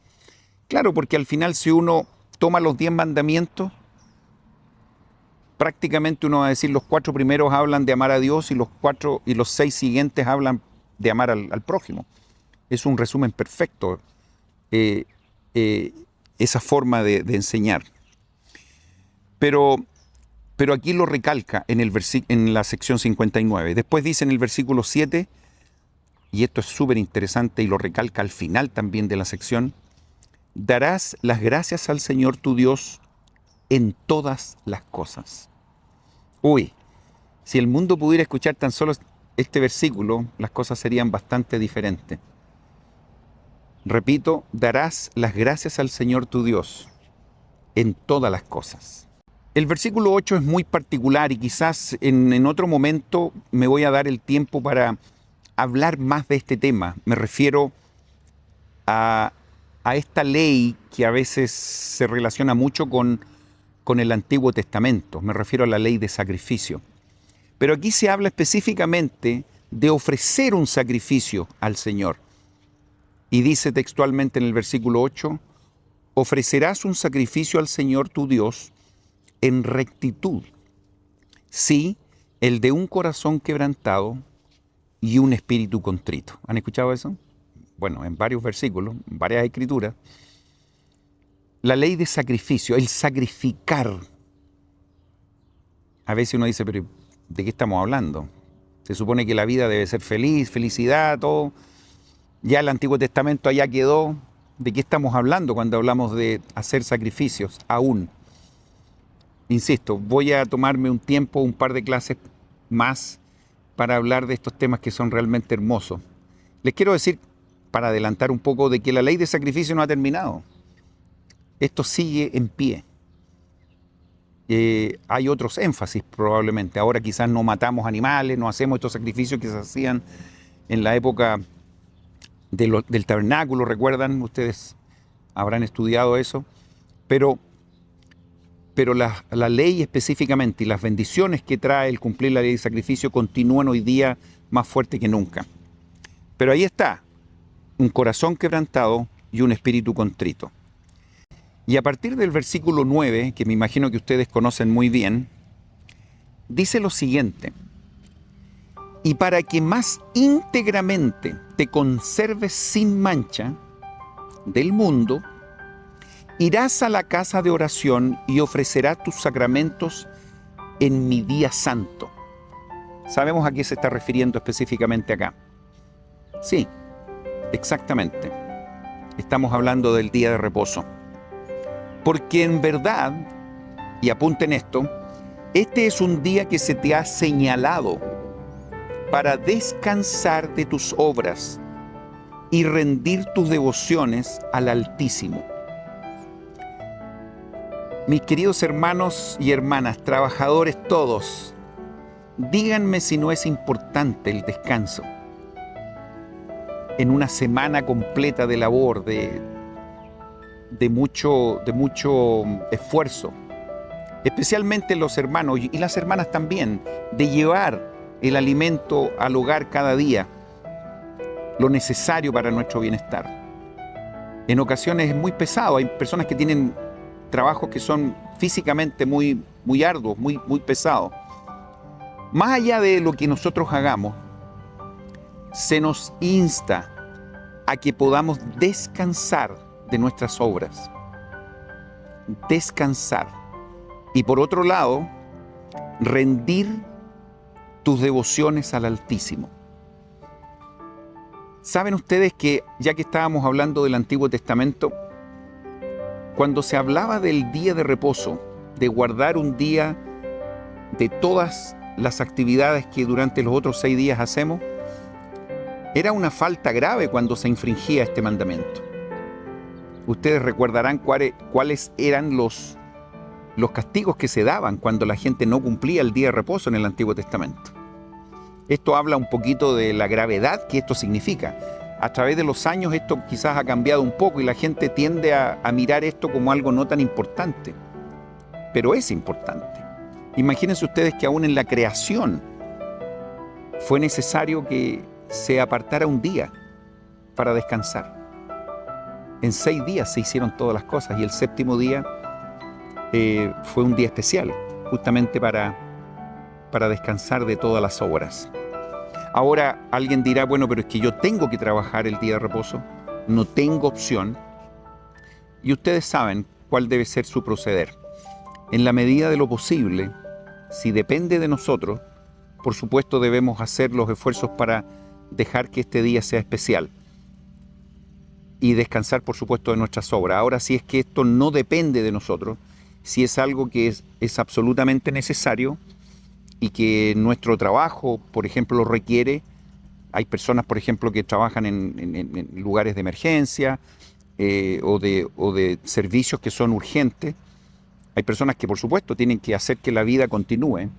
Speaker 1: Claro, porque al final si uno toma los 10 mandamientos, prácticamente uno va a decir los 4 primeros hablan de amar a Dios y los 6 siguientes hablan de amar al prójimo. Es un resumen perfecto, esa forma de enseñar. Pero aquí lo recalca en la sección 59. Después dice en el versículo 7, y esto es súper interesante y lo recalca al final también de la sección: darás las gracias al Señor tu Dios en todas las cosas. Uy, si el mundo pudiera escuchar tan solo este versículo, las cosas serían bastante diferentes. Repito, darás las gracias al Señor tu Dios en todas las cosas. El versículo 8 es muy particular y quizás en otro momento me voy a dar el tiempo para hablar más de este tema. Me refiero a esta ley que a veces se relaciona mucho con el Antiguo Testamento. Me refiero a la ley de sacrificio. Pero aquí se habla específicamente de ofrecer un sacrificio al Señor. Y dice textualmente en el versículo 8: ofrecerás un sacrificio al Señor tu Dios en rectitud, sí, el de un corazón quebrantado y un espíritu contrito. ¿Han escuchado eso? Bueno, en varios versículos, en varias escrituras. La ley de sacrificio, el sacrificar. A veces uno dice: pero ¿de qué estamos hablando? Se supone que la vida debe ser feliz, felicidad, todo. Ya el Antiguo Testamento allá quedó. ¿De qué estamos hablando cuando hablamos de hacer sacrificios aún? insisto, voy a tomarme un tiempo, un par de clases más para hablar de estos temas que son realmente hermosos. Les quiero decir, para adelantar un poco, de que la ley de sacrificio no ha terminado. Esto sigue en pie. Hay otros énfasis probablemente. Ahora quizás no matamos animales, no hacemos estos sacrificios que se hacían en la época del tabernáculo, ¿recuerdan? Ustedes habrán estudiado eso. Pero la ley específicamente y las bendiciones que trae el cumplir la ley de sacrificio continúan hoy día más fuerte que nunca. Pero ahí está, un corazón quebrantado y un espíritu contrito. Y a partir del versículo 9, que me imagino que ustedes conocen muy bien, dice lo siguiente: y para que más íntegramente te conserves sin mancha del mundo, irás a la casa de oración y ofrecerás tus sacramentos en mi día santo. ¿Sabemos a qué se está refiriendo específicamente acá? Sí, exactamente. Estamos hablando del día de reposo. Porque en verdad, y apunten esto, este es un día que se te ha señalado para descansar de tus obras y rendir tus devociones al Altísimo. Mis queridos hermanos y hermanas, trabajadores todos, díganme si no es importante el descanso en una semana completa de labor, de mucho esfuerzo, especialmente los hermanos y las hermanas también, de llevar el alimento al hogar cada día, lo necesario para nuestro bienestar. En ocasiones es muy pesado, hay personas que tienen trabajos que son físicamente muy arduos, muy pesados. Más allá de lo que nosotros hagamos, se nos insta a que podamos descansar de nuestras obras. Descansar. Y por otro lado, rendir tus devociones al Altísimo. ¿Saben ustedes que, ya que estábamos hablando del Antiguo Testamento, cuando se hablaba del día de reposo, de guardar un día de todas las actividades que durante los otros 6 días hacemos, era una falta grave cuando se infringía este mandamiento. Ustedes recordarán cuáles eran los castigos que se daban cuando la gente no cumplía el día de reposo en el Antiguo Testamento. Esto habla un poquito de la gravedad que esto significa. A través de los años esto quizás ha cambiado un poco y la gente tiende a mirar esto como algo no tan importante. Pero es importante. Imagínense ustedes que aún en la creación fue necesario que se apartara un día para descansar. En 6 días se hicieron todas las cosas y el 7º día fue un día especial, justamente para descansar de todas las obras. Ahora alguien dirá, bueno, pero es que yo tengo que trabajar el día de reposo, no tengo opción. Y ustedes saben cuál debe ser su proceder. En la medida de lo posible, si depende de nosotros, por supuesto debemos hacer los esfuerzos para dejar que este día sea especial y descansar, por supuesto, de nuestras obras. Ahora, si es que esto no depende de nosotros, si es algo que es absolutamente necesario y que nuestro trabajo, por ejemplo, lo requiere, hay personas, por ejemplo, que trabajan en lugares de emergencia o de servicios que son urgentes. Hay personas que, por supuesto, tienen que hacer que la vida continúe.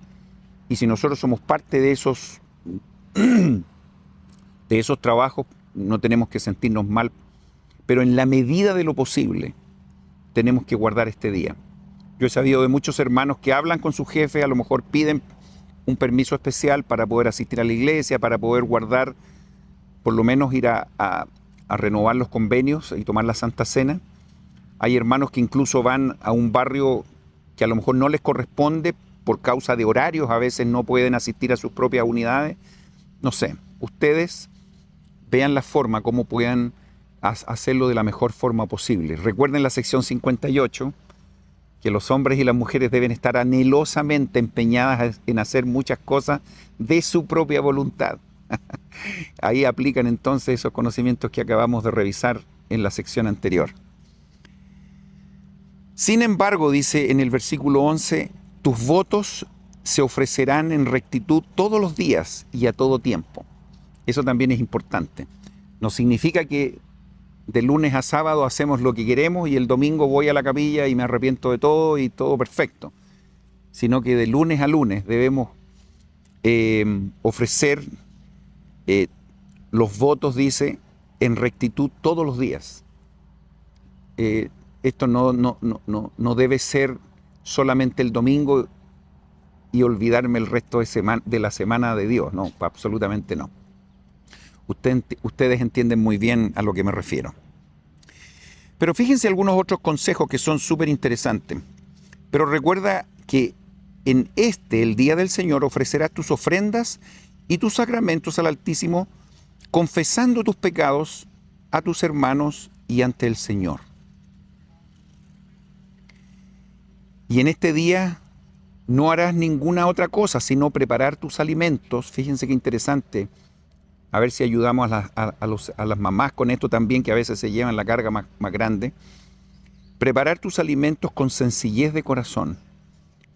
Speaker 1: Y si nosotros somos parte de esos trabajos, no tenemos que sentirnos mal. Pero en la medida de lo posible, tenemos que guardar este día. Yo he sabido de muchos hermanos que hablan con su jefe, a lo mejor piden un permiso especial para poder asistir a la iglesia, para poder guardar, por lo menos ir a renovar los convenios y tomar la Santa Cena. Hay hermanos que incluso van a un barrio que a lo mejor no les corresponde por causa de horarios, a veces no pueden asistir a sus propias unidades. No sé, ustedes vean la forma, cómo puedan hacerlo de la mejor forma posible. Recuerden la sección 58, que los hombres y las mujeres deben estar anhelosamente empeñadas en hacer muchas cosas de su propia voluntad. Ahí aplican entonces esos conocimientos que acabamos de revisar en la sección anterior. Sin embargo, dice en el versículo 11, tus votos se ofrecerán en rectitud todos los días y a todo tiempo. Eso también es importante. No significa que de lunes a sábado hacemos lo que queremos y el domingo voy a la capilla y me arrepiento de todo y todo perfecto, sino que de lunes a lunes debemos ofrecer los votos, dice, en rectitud todos los días. Esto no debe ser solamente el domingo y olvidarme el resto de la semana de Dios. No, absolutamente no. Ustedes entienden muy bien a lo que me refiero. Pero fíjense algunos otros consejos que son súper interesantes. Pero recuerda que en el día del Señor, ofrecerás tus ofrendas y tus sacramentos al Altísimo, confesando tus pecados a tus hermanos y ante el Señor. Y en este día no harás ninguna otra cosa, sino preparar tus alimentos. Fíjense qué interesante. A ver si ayudamos a las mamás con esto también, que a veces se llevan la carga más grande. Preparar tus alimentos con sencillez de corazón,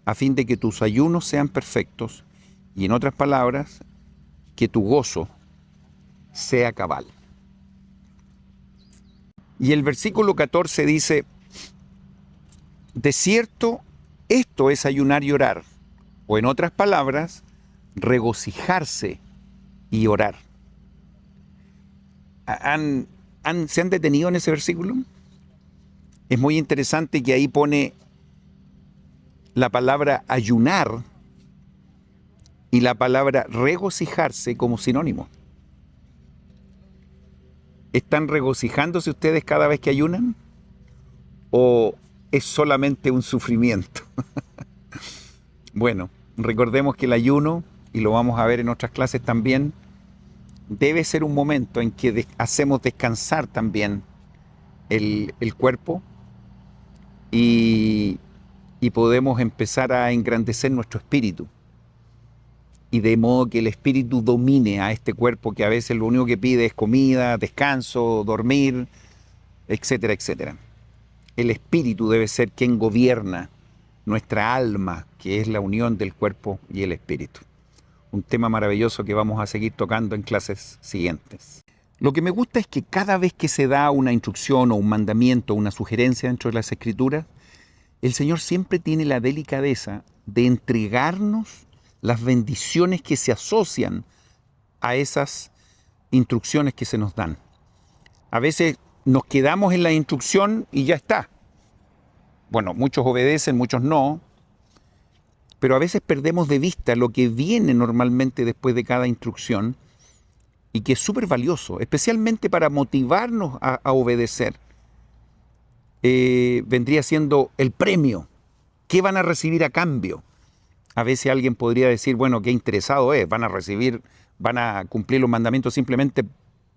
Speaker 1: a fin de que tus ayunos sean perfectos, y en otras palabras, que tu gozo sea cabal. Y el versículo 14 dice, de cierto, esto es ayunar y orar, o en otras palabras, regocijarse y orar. ¿Se han detenido en ese versículo? Es muy interesante que ahí pone la palabra ayunar y la palabra regocijarse como sinónimo. ¿Están regocijándose ustedes cada vez que ayunan? ¿O es solamente un sufrimiento? Bueno, recordemos que el ayuno, y lo vamos a ver en otras clases también, debe ser un momento en que hacemos descansar también el cuerpo y podemos empezar a engrandecer nuestro espíritu. Y de modo que el espíritu domine a este cuerpo que a veces lo único que pide es comida, descanso, dormir, etcétera, etcétera. El espíritu debe ser quien gobierna nuestra alma, que es la unión del cuerpo y el espíritu. Un tema maravilloso que vamos a seguir tocando en clases siguientes. Lo que me gusta es que cada vez que se da una instrucción o un mandamiento o una sugerencia dentro de las Escrituras, el Señor siempre tiene la delicadeza de entregarnos las bendiciones que se asocian a esas instrucciones que se nos dan. A veces nos quedamos en la instrucción y ya está. Bueno, muchos obedecen, muchos no, pero a veces perdemos de vista lo que viene normalmente después de cada instrucción y que es súper valioso, especialmente para motivarnos a obedecer. Vendría siendo el premio. ¿Qué van a recibir a cambio? A veces alguien podría decir, bueno, qué interesado es, van a cumplir los mandamientos simplemente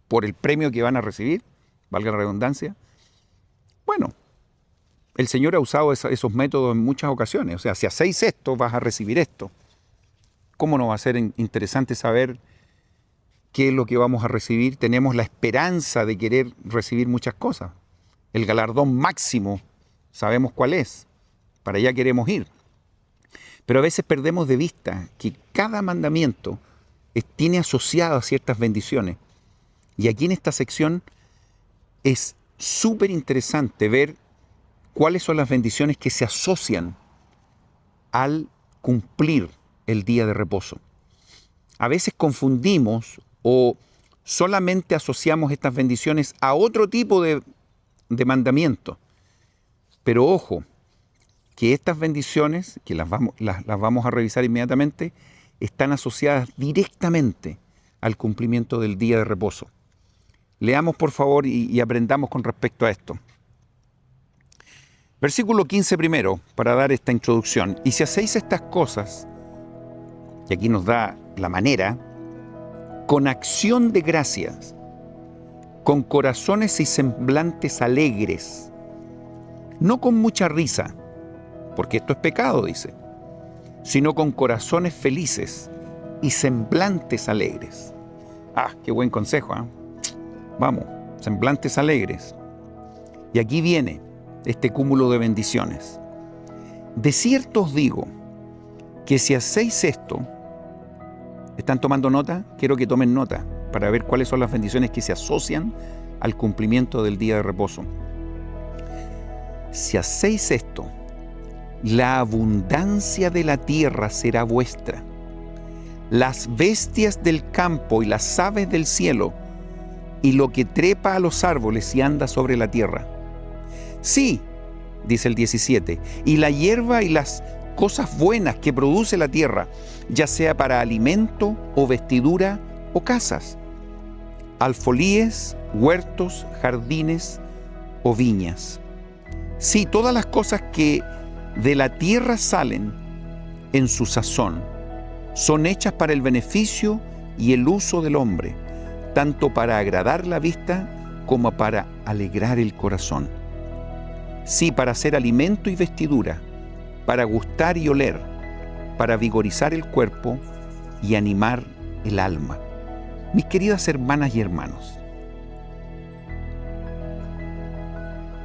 Speaker 1: por el premio que van a recibir, valga la redundancia. Bueno, el Señor ha usado esos métodos en muchas ocasiones. O sea, si hacéis esto, vas a recibir esto. ¿Cómo no va a ser interesante saber qué es lo que vamos a recibir? Tenemos la esperanza de querer recibir muchas cosas. El galardón máximo, sabemos cuál es. Para allá queremos ir. Pero a veces perdemos de vista que cada mandamiento tiene asociado a ciertas bendiciones. Y aquí en esta sección es súper interesante ver cuáles son las bendiciones que se asocian al cumplir el día de reposo. A veces confundimos o solamente asociamos estas bendiciones a otro tipo de mandamiento. Pero ojo, que estas bendiciones, que las vamos a revisar inmediatamente, están asociadas directamente al cumplimiento del día de reposo. Leamos por favor y aprendamos con respecto a esto. Versículo 15 primero, para dar esta introducción. Y si hacéis estas cosas, y aquí nos da la manera, con acción de gracias, con corazones y semblantes alegres, no con mucha risa, porque esto es pecado, dice, sino con corazones felices y semblantes alegres. Ah, qué buen consejo, ¿eh? Vamos, semblantes alegres. Y aquí viene este cúmulo de bendiciones. De cierto os digo que si hacéis esto, ¿están tomando nota? Quiero que tomen nota para ver cuáles son las bendiciones que se asocian al cumplimiento del día de reposo. Si hacéis esto, la abundancia de la tierra será vuestra. Las bestias del campo y las aves del cielo, y lo que trepa a los árboles y anda sobre la tierra. Sí, dice el 17, y la hierba y las cosas buenas que produce la tierra, ya sea para alimento o vestidura o casas, alfolíes, huertos, jardines o viñas. Sí, todas las cosas que de la tierra salen en su sazón son hechas para el beneficio y el uso del hombre, tanto para agradar la vista como para alegrar el corazón. Sí, para hacer alimento y vestidura, para gustar y oler, para vigorizar el cuerpo y animar el alma. Mis queridas hermanas y hermanos,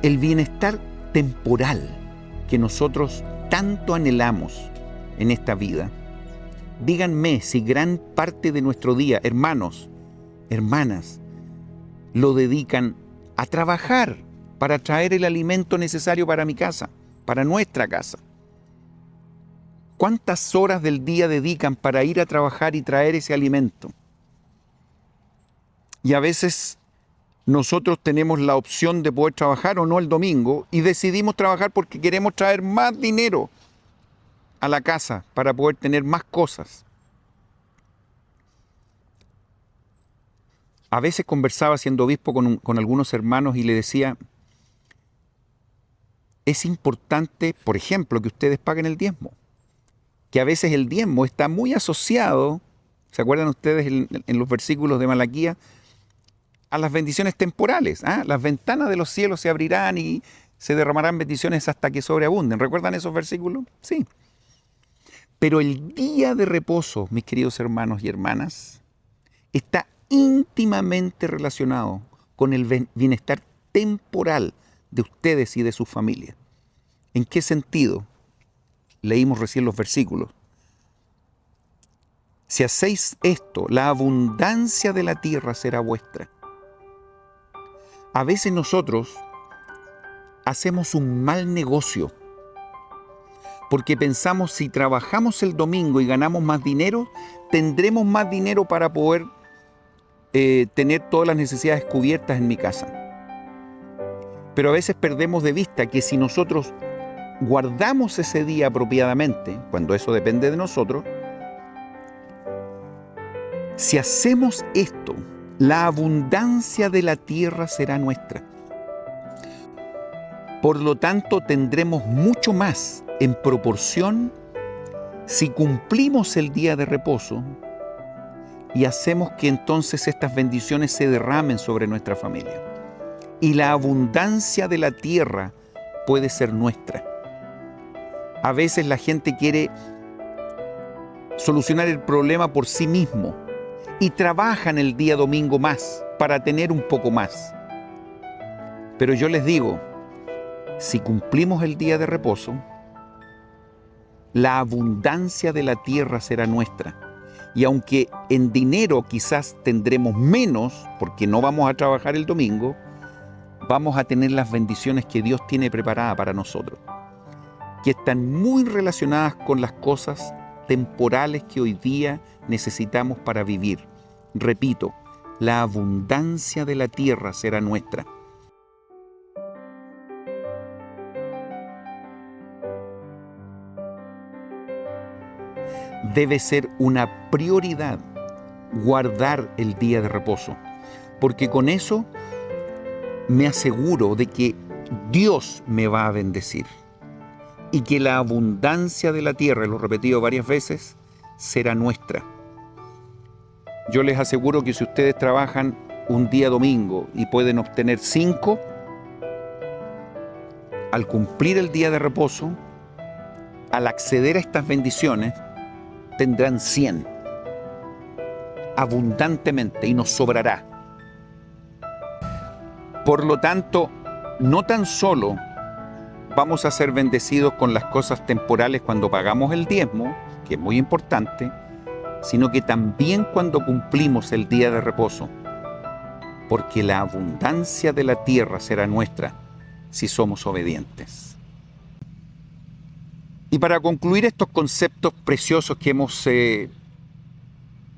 Speaker 1: el bienestar temporal que nosotros tanto anhelamos en esta vida, díganme si gran parte de nuestro día, hermanos, hermanas, lo dedican a trabajar para traer el alimento necesario para mi casa, para nuestra casa. ¿Cuántas horas del día dedican para ir a trabajar y traer ese alimento? Y a veces nosotros tenemos la opción de poder trabajar o no el domingo y decidimos trabajar porque queremos traer más dinero a la casa para poder tener más cosas. A veces conversaba siendo obispo con algunos hermanos y le decía, es importante, por ejemplo, que ustedes paguen el diezmo, que a veces el diezmo está muy asociado, ¿se acuerdan ustedes en los versículos de Malaquías? A las bendiciones temporales. Las ventanas de los cielos se abrirán y se derramarán bendiciones hasta que sobreabunden. ¿Recuerdan esos versículos? Sí. Pero el día de reposo, mis queridos hermanos y hermanas, está íntimamente relacionado con el bienestar temporal de ustedes y de sus familias. ¿En qué sentido? Leímos recién los versículos. Si hacéis esto, la abundancia de la tierra será vuestra. A veces nosotros hacemos un mal negocio porque pensamos si trabajamos el domingo y ganamos más dinero, tendremos más dinero para poder tener todas las necesidades cubiertas en mi casa. Pero a veces perdemos de vista que si nosotros guardamos ese día apropiadamente, cuando eso depende de nosotros, si hacemos esto, la abundancia de la tierra será nuestra. Por lo tanto, tendremos mucho más en proporción si cumplimos el día de reposo y hacemos que entonces estas bendiciones se derramen sobre nuestra familia. Y la abundancia de la tierra puede ser nuestra. A veces la gente quiere solucionar el problema por sí mismo y trabajan el día domingo más para tener un poco más. Pero yo les digo, si cumplimos el día de reposo, la abundancia de la tierra será nuestra. Y aunque en dinero quizás tendremos menos, porque no vamos a trabajar el domingo, vamos a tener las bendiciones que Dios tiene preparadas para nosotros, que están muy relacionadas con las cosas temporales que hoy día necesitamos para vivir. Repito, la abundancia de la tierra será nuestra. Debe ser una prioridad guardar el día de reposo, porque con eso me aseguro de que Dios me va a bendecir y que la abundancia de la tierra, lo he repetido varias veces, será nuestra. Yo les aseguro que si ustedes trabajan un día domingo y pueden obtener 5, al cumplir el día de reposo, al acceder a estas bendiciones, tendrán 100 abundantemente y nos sobrará. Por lo tanto, no tan solo vamos a ser bendecidos con las cosas temporales cuando pagamos el diezmo, que es muy importante, sino que también cuando cumplimos el día de reposo, porque la abundancia de la tierra será nuestra si somos obedientes. Y para concluir estos conceptos preciosos que hemos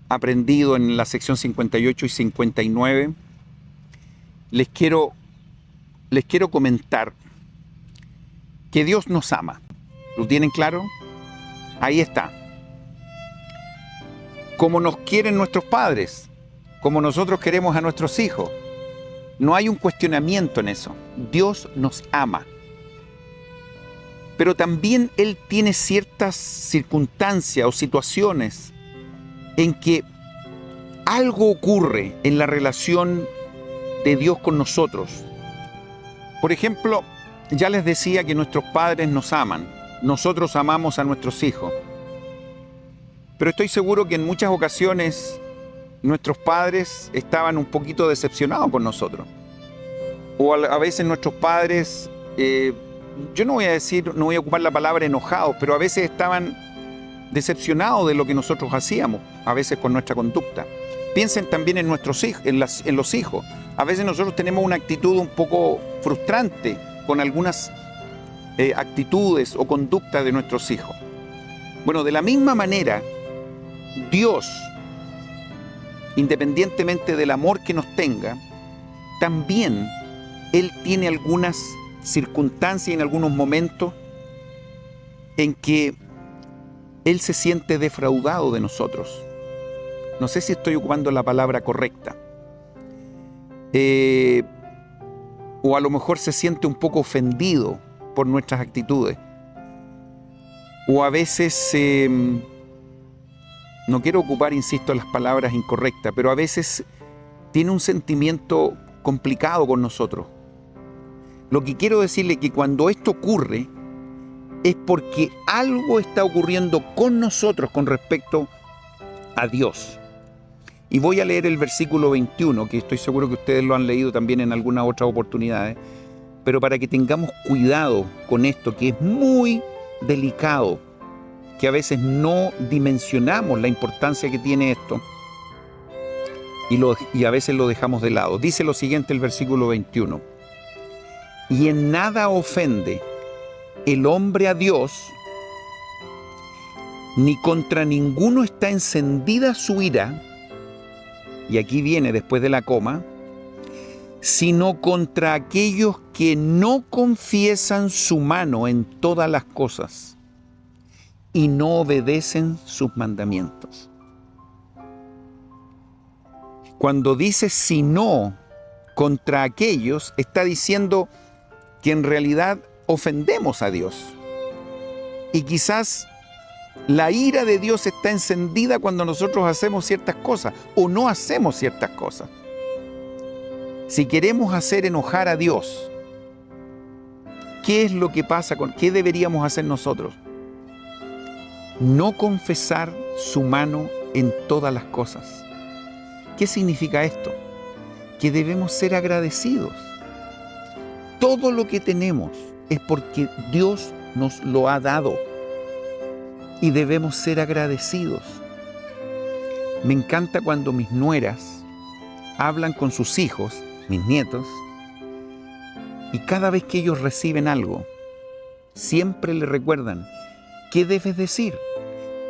Speaker 1: aprendido en la sección 58 y 59, les quiero comentar que Dios nos ama. ¿Lo tienen claro? Ahí está. Como nos quieren nuestros padres, como nosotros queremos a nuestros hijos. No hay un cuestionamiento en eso. Dios nos ama. Pero también Él tiene ciertas circunstancias o situaciones en que algo ocurre en la relación de Dios con nosotros. Por ejemplo, ya les decía que nuestros padres nos aman. Nosotros amamos a nuestros hijos. Pero estoy seguro que en muchas ocasiones nuestros padres estaban un poquito decepcionados con nosotros. O a veces nuestros padres, yo no voy a ocupar la palabra enojados, pero a veces estaban decepcionados de lo que nosotros hacíamos, a veces con nuestra conducta. Piensen también en nuestros hijos, en los hijos. A veces nosotros tenemos una actitud un poco frustrante con algunas actitudes o conductas de nuestros hijos. Bueno, de la misma manera, Dios, independientemente del amor que nos tenga, también Él tiene algunas circunstancias y en algunos momentos en que Él se siente defraudado de nosotros. No sé si estoy ocupando la palabra correcta. O a lo mejor se siente un poco ofendido por nuestras actitudes. O a veces... no quiero ocupar, insisto, las palabras incorrectas, pero a veces tiene un sentimiento complicado con nosotros. Lo que quiero decirle es que cuando esto ocurre es porque algo está ocurriendo con nosotros con respecto a Dios. Y voy a leer el versículo 21, que estoy seguro que ustedes lo han leído también en algunas otras oportunidades, pero para que tengamos cuidado con esto, que es muy delicado, que a veces no dimensionamos la importancia que tiene esto y a veces lo dejamos de lado. Dice lo siguiente el versículo 21. Y en nada ofende el hombre a Dios, ni contra ninguno está encendida su ira, y aquí viene después de la coma, sino contra aquellos que no confiesan su mano en todas las cosas y no obedecen sus mandamientos. Cuando dice sino contra aquellos, está diciendo que en realidad ofendemos a Dios. Y quizás la ira de Dios está encendida cuando nosotros hacemos ciertas cosas o no hacemos ciertas cosas. Si queremos hacer enojar a Dios, ¿qué es lo que pasa qué deberíamos hacer nosotros? No confesar su mano en todas las cosas. ¿Qué significa esto? Que debemos ser agradecidos. Todo lo que tenemos es porque Dios nos lo ha dado y debemos ser agradecidos. Me encanta cuando mis nueras hablan con sus hijos, mis nietos, y cada vez que ellos reciben algo, siempre le recuerdan, ¿qué debes decir?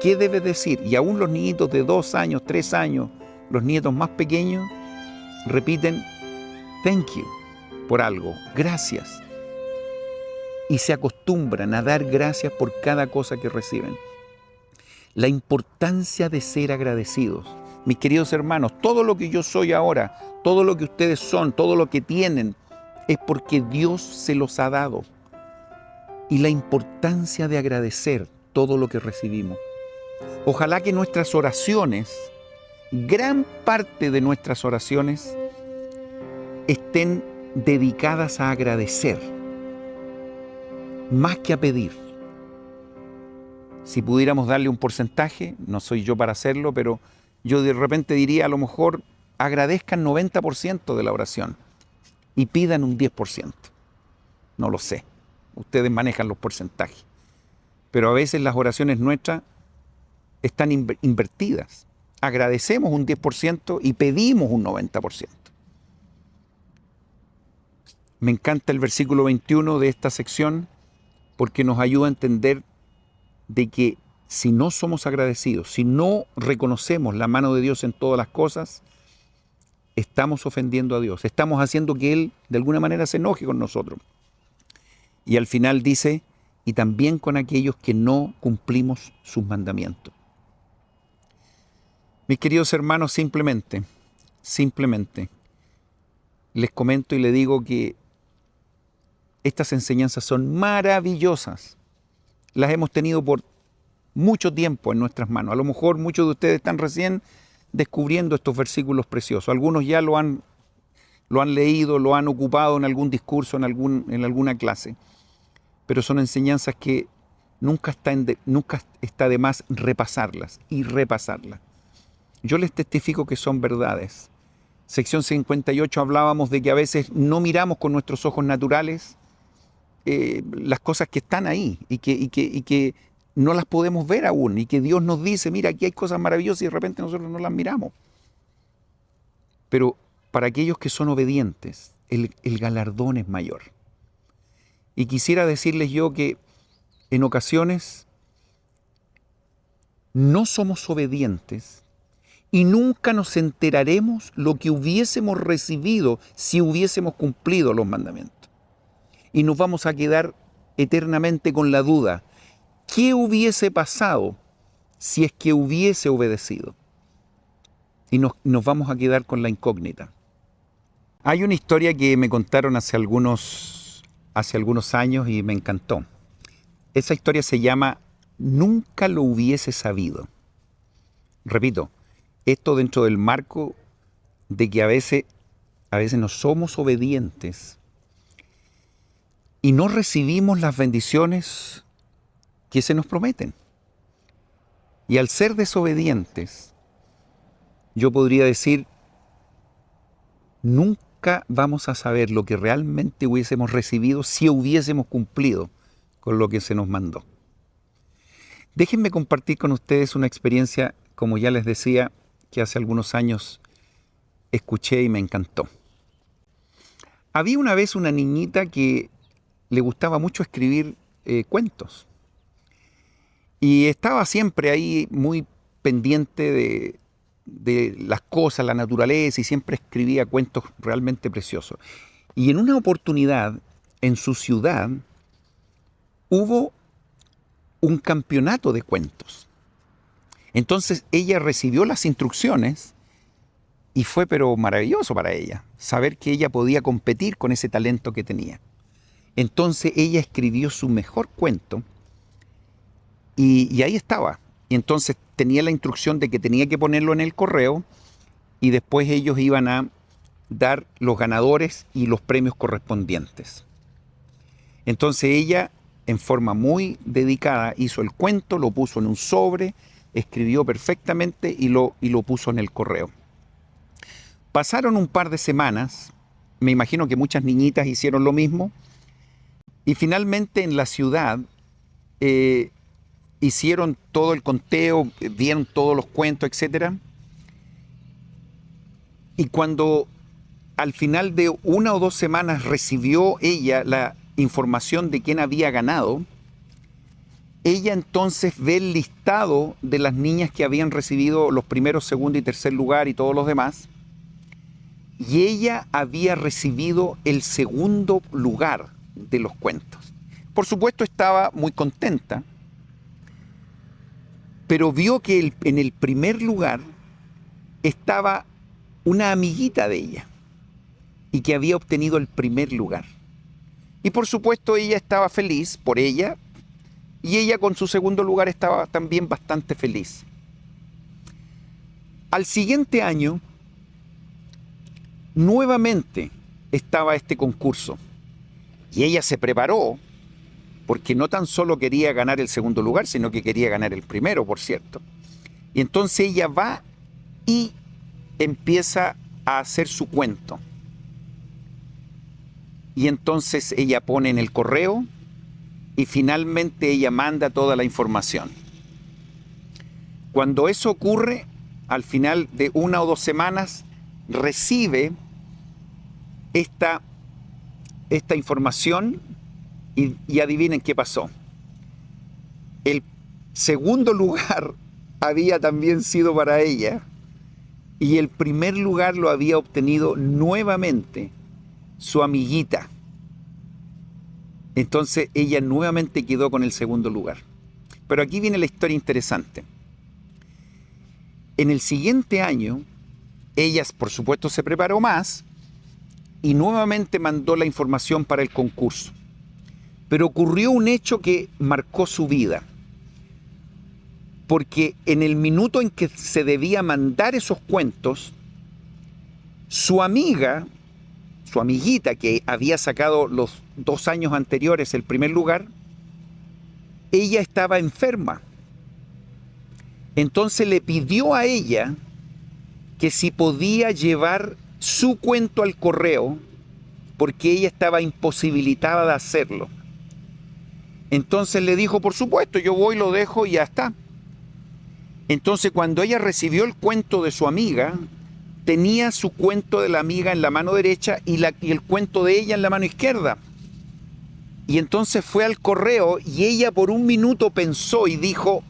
Speaker 1: ¿Qué debes decir? Y aún los niñitos de 2 años, 3 años, los nietos más pequeños, repiten, thank you, por algo, gracias. Y se acostumbran a dar gracias por cada cosa que reciben. La importancia de ser agradecidos. Mis queridos hermanos, todo lo que yo soy ahora, todo lo que ustedes son, todo lo que tienen, es porque Dios se los ha dado. Y la importancia de agradecer todo lo que recibimos. Ojalá que nuestras oraciones, gran parte de nuestras oraciones, estén dedicadas a agradecer, más que a pedir. Si pudiéramos darle un porcentaje, no soy yo para hacerlo, pero yo de repente diría, a lo mejor agradezcan 90% de la oración y pidan un 10%. No lo sé, ustedes manejan los porcentajes. Pero a veces las oraciones nuestras están invertidas. Agradecemos un 10% y pedimos un 90%. Me encanta el versículo 21 de esta sección porque nos ayuda a entender de que si no somos agradecidos, si no reconocemos la mano de Dios en todas las cosas, estamos ofendiendo a Dios, estamos haciendo que Él de alguna manera se enoje con nosotros. Y al final dice, y también con aquellos que no cumplimos sus mandamientos. Mis queridos hermanos, simplemente, les comento y les digo que estas enseñanzas son maravillosas. Las hemos tenido por mucho tiempo en nuestras manos. A lo mejor muchos de ustedes están recién descubriendo estos versículos preciosos. Algunos ya lo han leído, lo han ocupado en algún discurso, en alguna clase. Pero son enseñanzas que nunca está de más repasarlas y repasarlas. Yo les testifico que son verdades. Sección 58 hablábamos de que a veces no miramos con nuestros ojos naturales las cosas que están ahí y que no las podemos ver aún, y que Dios nos dice, mira, aquí hay cosas maravillosas, y de repente nosotros no las miramos. Pero para aquellos que son obedientes, el galardón es mayor. Y quisiera decirles yo que en ocasiones no somos obedientes y nunca nos enteraremos lo que hubiésemos recibido si hubiésemos cumplido los mandamientos. Y nos vamos a quedar eternamente con la duda, ¿qué hubiese pasado si es que hubiese obedecido? Y nos vamos a quedar con la incógnita. Hay una historia que me contaron hace algunos años y me encantó. Esa historia se llama Nunca lo hubiese sabido. Repito, esto dentro del marco de que a veces no somos obedientes y no recibimos las bendiciones que se nos prometen. Y al ser desobedientes, yo podría decir, nunca vamos a saber lo que realmente hubiésemos recibido si hubiésemos cumplido con lo que se nos mandó. Déjenme compartir con ustedes una experiencia, como ya les decía, que hace algunos años escuché y me encantó. Había una vez una niñita que le gustaba mucho escribir cuentos. Y estaba siempre ahí muy pendiente de las cosas, la naturaleza, y siempre escribía cuentos realmente preciosos. Y en una oportunidad, en su ciudad, hubo un campeonato de cuentos. Entonces ella recibió las instrucciones y fue pero maravilloso para ella, saber que ella podía competir con ese talento que tenía. Entonces ella escribió su mejor cuento y ahí estaba. Y entonces tenía la instrucción de que tenía que ponerlo en el correo y después ellos iban a dar los ganadores y los premios correspondientes. Entonces ella, en forma muy dedicada, hizo el cuento, lo puso en un sobre, escribió perfectamente y lo puso en el correo. Pasaron un par de semanas, me imagino que muchas niñitas hicieron lo mismo, y finalmente en la ciudad hicieron todo el conteo, vieron todos los cuentos, etc. Y cuando al final de 1 o 2 semanas recibió ella la información de quién había ganado, ella entonces ve el listado de las niñas que habían recibido los primeros, segundo y tercer lugar y todos los demás, y ella había recibido el segundo lugar de los cuentos. Por supuesto estaba muy contenta, pero vio que en el primer lugar estaba una amiguita de ella y que había obtenido el primer lugar. Y por supuesto ella estaba feliz por ella, y ella con su segundo lugar estaba también bastante feliz. Al siguiente año, nuevamente estaba este concurso, y ella se preparó, porque no tan solo quería ganar el segundo lugar, sino que quería ganar el primero, por cierto. Y entonces ella va y empieza a hacer su cuento. Y entonces ella pone en el correo y finalmente ella manda toda la información. Cuando eso ocurre, al final de 1 o 2 semanas, recibe esta información y adivinen qué pasó. El segundo lugar había también sido para ella y el primer lugar lo había obtenido nuevamente su amiguita. Entonces ella nuevamente quedó con el segundo lugar. Pero aquí viene la historia interesante. En el siguiente año, ella por supuesto se preparó más y nuevamente mandó la información para el concurso. Pero ocurrió un hecho que marcó su vida. Porque en el minuto en que se debía mandar esos cuentos, su amiga, su amiguita que había sacado los 2 años anteriores el primer lugar, ella estaba enferma. Entonces le pidió a ella que si podía llevar su cuento al correo, porque ella estaba imposibilitada de hacerlo. Entonces le dijo, por supuesto, yo voy, lo dejo y ya está. Entonces cuando ella recibió el cuento de su amiga, tenía su cuento de la amiga en la mano derecha y el cuento de ella en la mano izquierda. Y entonces fue al correo y ella por un minuto pensó y dijo,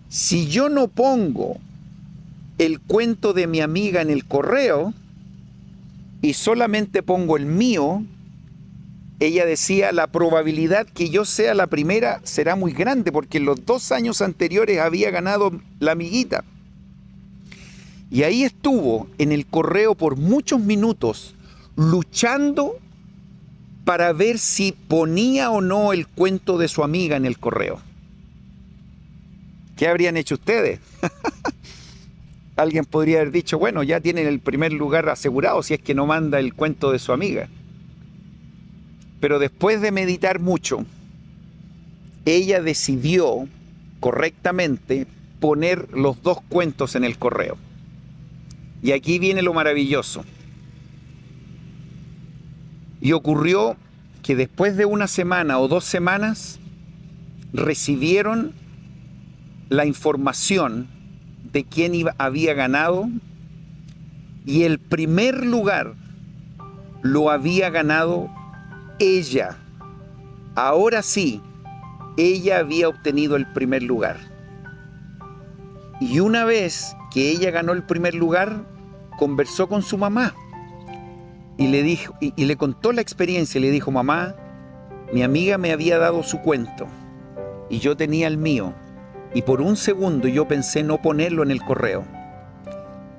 Speaker 1: si yo no pongo el cuento de mi amiga en el correo y solamente pongo el mío, ella decía, la probabilidad que yo sea la primera será muy grande porque en los 2 años anteriores había ganado la amiguita. Y ahí estuvo en el correo por muchos minutos luchando para ver si ponía o no el cuento de su amiga en el correo. ¿Qué habrían hecho ustedes? Alguien podría haber dicho, bueno, ya tienen el primer lugar asegurado si es que no manda el cuento de su amiga. Pero después de meditar mucho, ella decidió correctamente poner los 2 cuentos en el correo. Y aquí viene lo maravilloso. Y ocurrió que después de 1 semana o 2 semanas, recibieron la información de quién había ganado y el primer lugar lo había ganado ella. Ahora sí, ella había obtenido el primer lugar. Y una vez que ella ganó el primer lugar, conversó con su mamá y le dijo, y le contó la experiencia y le dijo, mamá, mi amiga me había dado su cuento y yo tenía el mío y por un segundo yo pensé no ponerlo en el correo.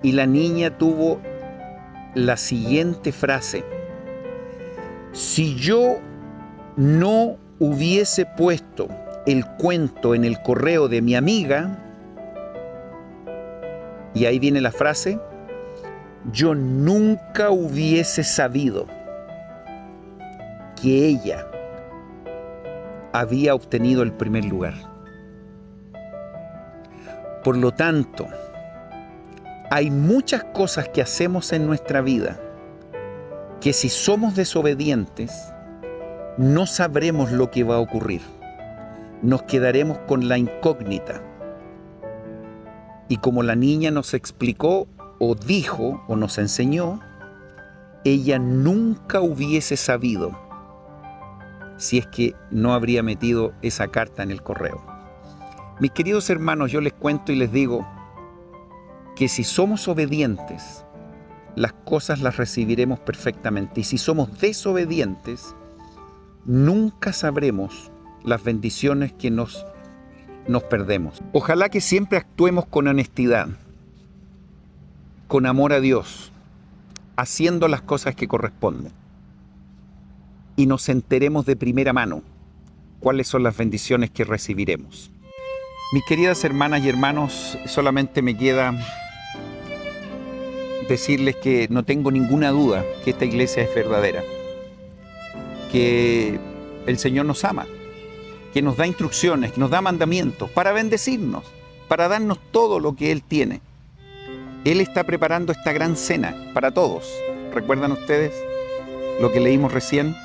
Speaker 1: Y la niña tuvo la siguiente frase: si yo no hubiese puesto el cuento en el correo de mi amiga, y ahí viene la frase, yo nunca hubiese sabido que ella había obtenido el primer lugar. Por lo tanto, hay muchas cosas que hacemos en nuestra vida que si somos desobedientes, no sabremos lo que va a ocurrir. Nos quedaremos con la incógnita. Y como la niña nos explicó, o dijo, o nos enseñó, ella nunca hubiese sabido si es que no habría metido esa carta en el correo. Mis queridos hermanos, yo les cuento y les digo que si somos obedientes, las cosas las recibiremos perfectamente. Y si somos desobedientes, nunca sabremos las bendiciones que nos perdemos. Ojalá que siempre actuemos con honestidad, con amor a Dios, haciendo las cosas que corresponden. Y nos enteremos de primera mano cuáles son las bendiciones que recibiremos. Mis queridas hermanas y hermanos, solamente me queda decirles que no tengo ninguna duda que esta iglesia es verdadera, que el Señor nos ama, que nos da instrucciones, que nos da mandamientos para bendecirnos, para darnos todo lo que Él tiene. Él está preparando esta gran cena para todos. ¿Recuerdan ustedes lo que leímos recién?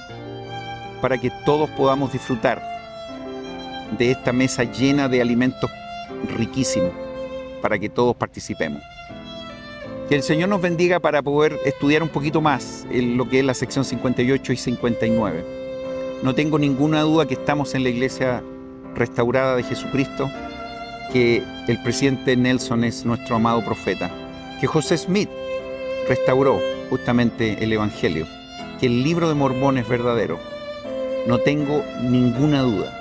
Speaker 1: Para que todos podamos disfrutar de esta mesa llena de alimentos riquísimo para que todos participemos. Que el Señor nos bendiga para poder estudiar un poquito más en lo que es la sección 58 y 59. No tengo ninguna duda que estamos en la iglesia restaurada de Jesucristo, que el presidente Nelson es nuestro amado profeta, que José Smith restauró justamente el Evangelio, que el libro de Mormón es verdadero. No tengo ninguna duda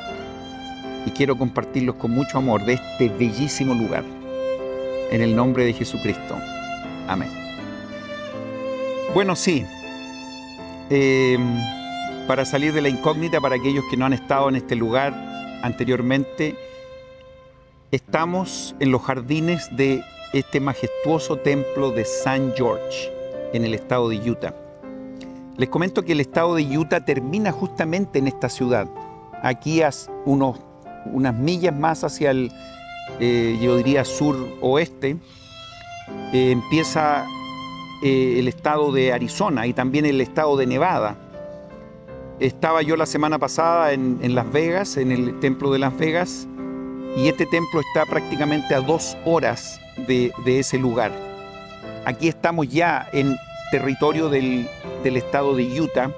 Speaker 1: y quiero compartirlos con mucho amor de este bellísimo lugar. En el nombre de Jesucristo. Amén. Bueno, sí. Para salir de la incógnita, para aquellos que no han estado en este lugar anteriormente, estamos en los jardines de este majestuoso templo de St. George, en el estado de Utah. Les comento que el estado de Utah termina justamente en esta ciudad. Aquí a unas millas más hacia el, yo diría, sur-oeste, empieza el estado de Arizona y también el estado de Nevada. Estaba yo la semana pasada en Las Vegas, en el templo de Las Vegas, y este templo está prácticamente a 2 horas de ese lugar. Aquí estamos ya en territorio del estado de Utah,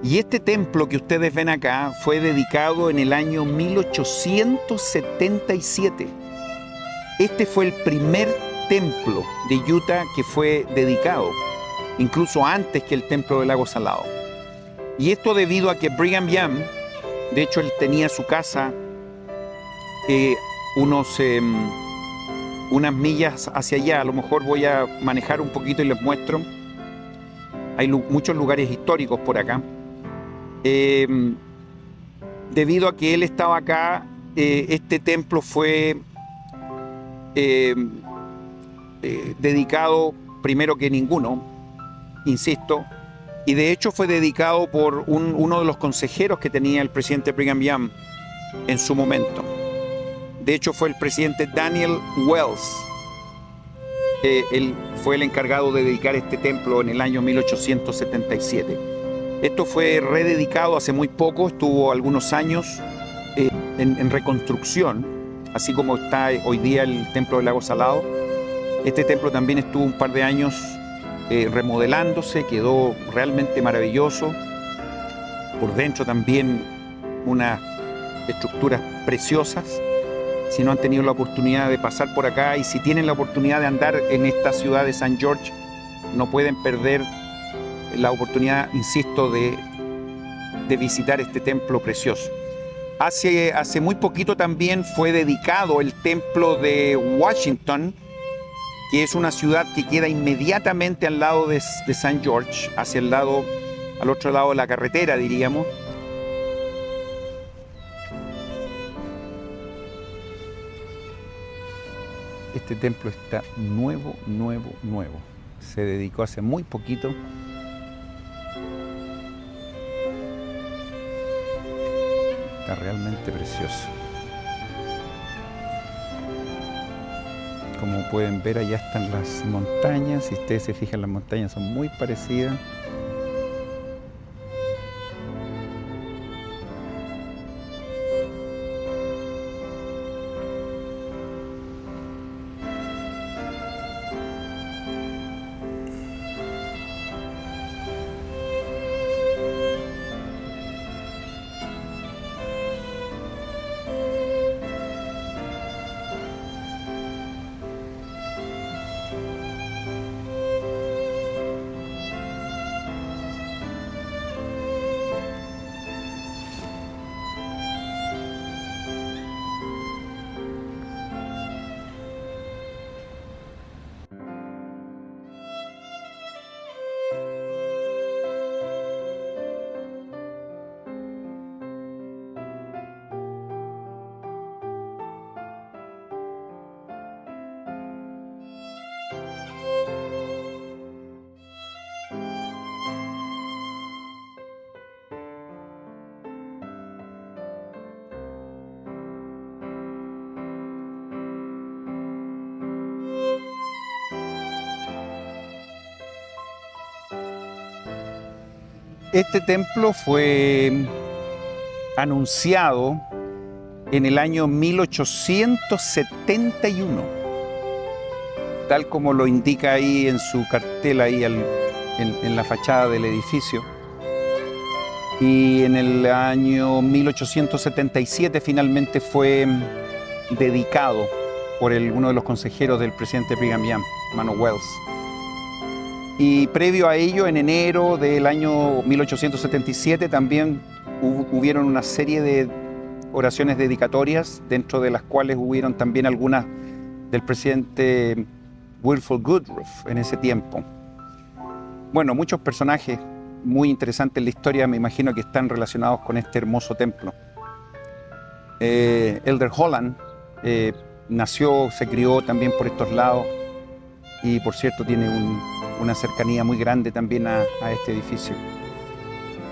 Speaker 1: y este templo que ustedes ven acá fue dedicado en el año 1877. Este fue el primer templo de Utah que fue dedicado, incluso antes que el templo del Lago Salado. Y esto debido a que Brigham Young, de hecho él tenía su casa unas millas hacia allá. A lo mejor voy a manejar un poquito y les muestro. Hay muchos lugares históricos por acá. Debido a que él estaba acá, este templo fue dedicado primero que ninguno, insisto, y de hecho fue dedicado por uno de los consejeros que tenía el presidente Brigham Young en su momento. De hecho fue el presidente Daniel Wells. Él fue el encargado de dedicar este templo en el año 1877. Esto fue rededicado hace muy poco, estuvo algunos años en reconstrucción, así como está hoy día el templo del Lago Salado. Este templo también estuvo un par de años remodelándose, quedó realmente maravilloso. Por dentro también unas estructuras preciosas. Si no han tenido la oportunidad de pasar por acá y si tienen la oportunidad de andar en esta ciudad de St. George, no pueden perder la oportunidad, insisto, de visitar este templo precioso. Hace muy poquito también fue dedicado el templo de Washington, que es una ciudad que queda inmediatamente al lado de St. George, al otro lado de la carretera, diríamos. Este templo está nuevo. Se dedicó hace muy poquito. Está realmente precioso. Como pueden ver, allá están las montañas. Si ustedes se fijan, las montañas son muy parecidas. Este templo fue anunciado en el año 1871, tal como lo indica ahí en su cartel, ahí en la fachada del edificio. Y en el año 1877 finalmente fue dedicado por uno de los consejeros del presidente Brigham Young, Mano Wells. Y previo a ello, en enero del año 1877, también hubieron una serie de oraciones dedicatorias, dentro de las cuales hubieron también algunas del presidente Wilford Woodruff en ese tiempo. Bueno, muchos personajes muy interesantes en la historia, me imagino que están relacionados con este hermoso templo. Elder Holland nació, se crió también por estos lados y por cierto tiene una cercanía muy grande también a este edificio.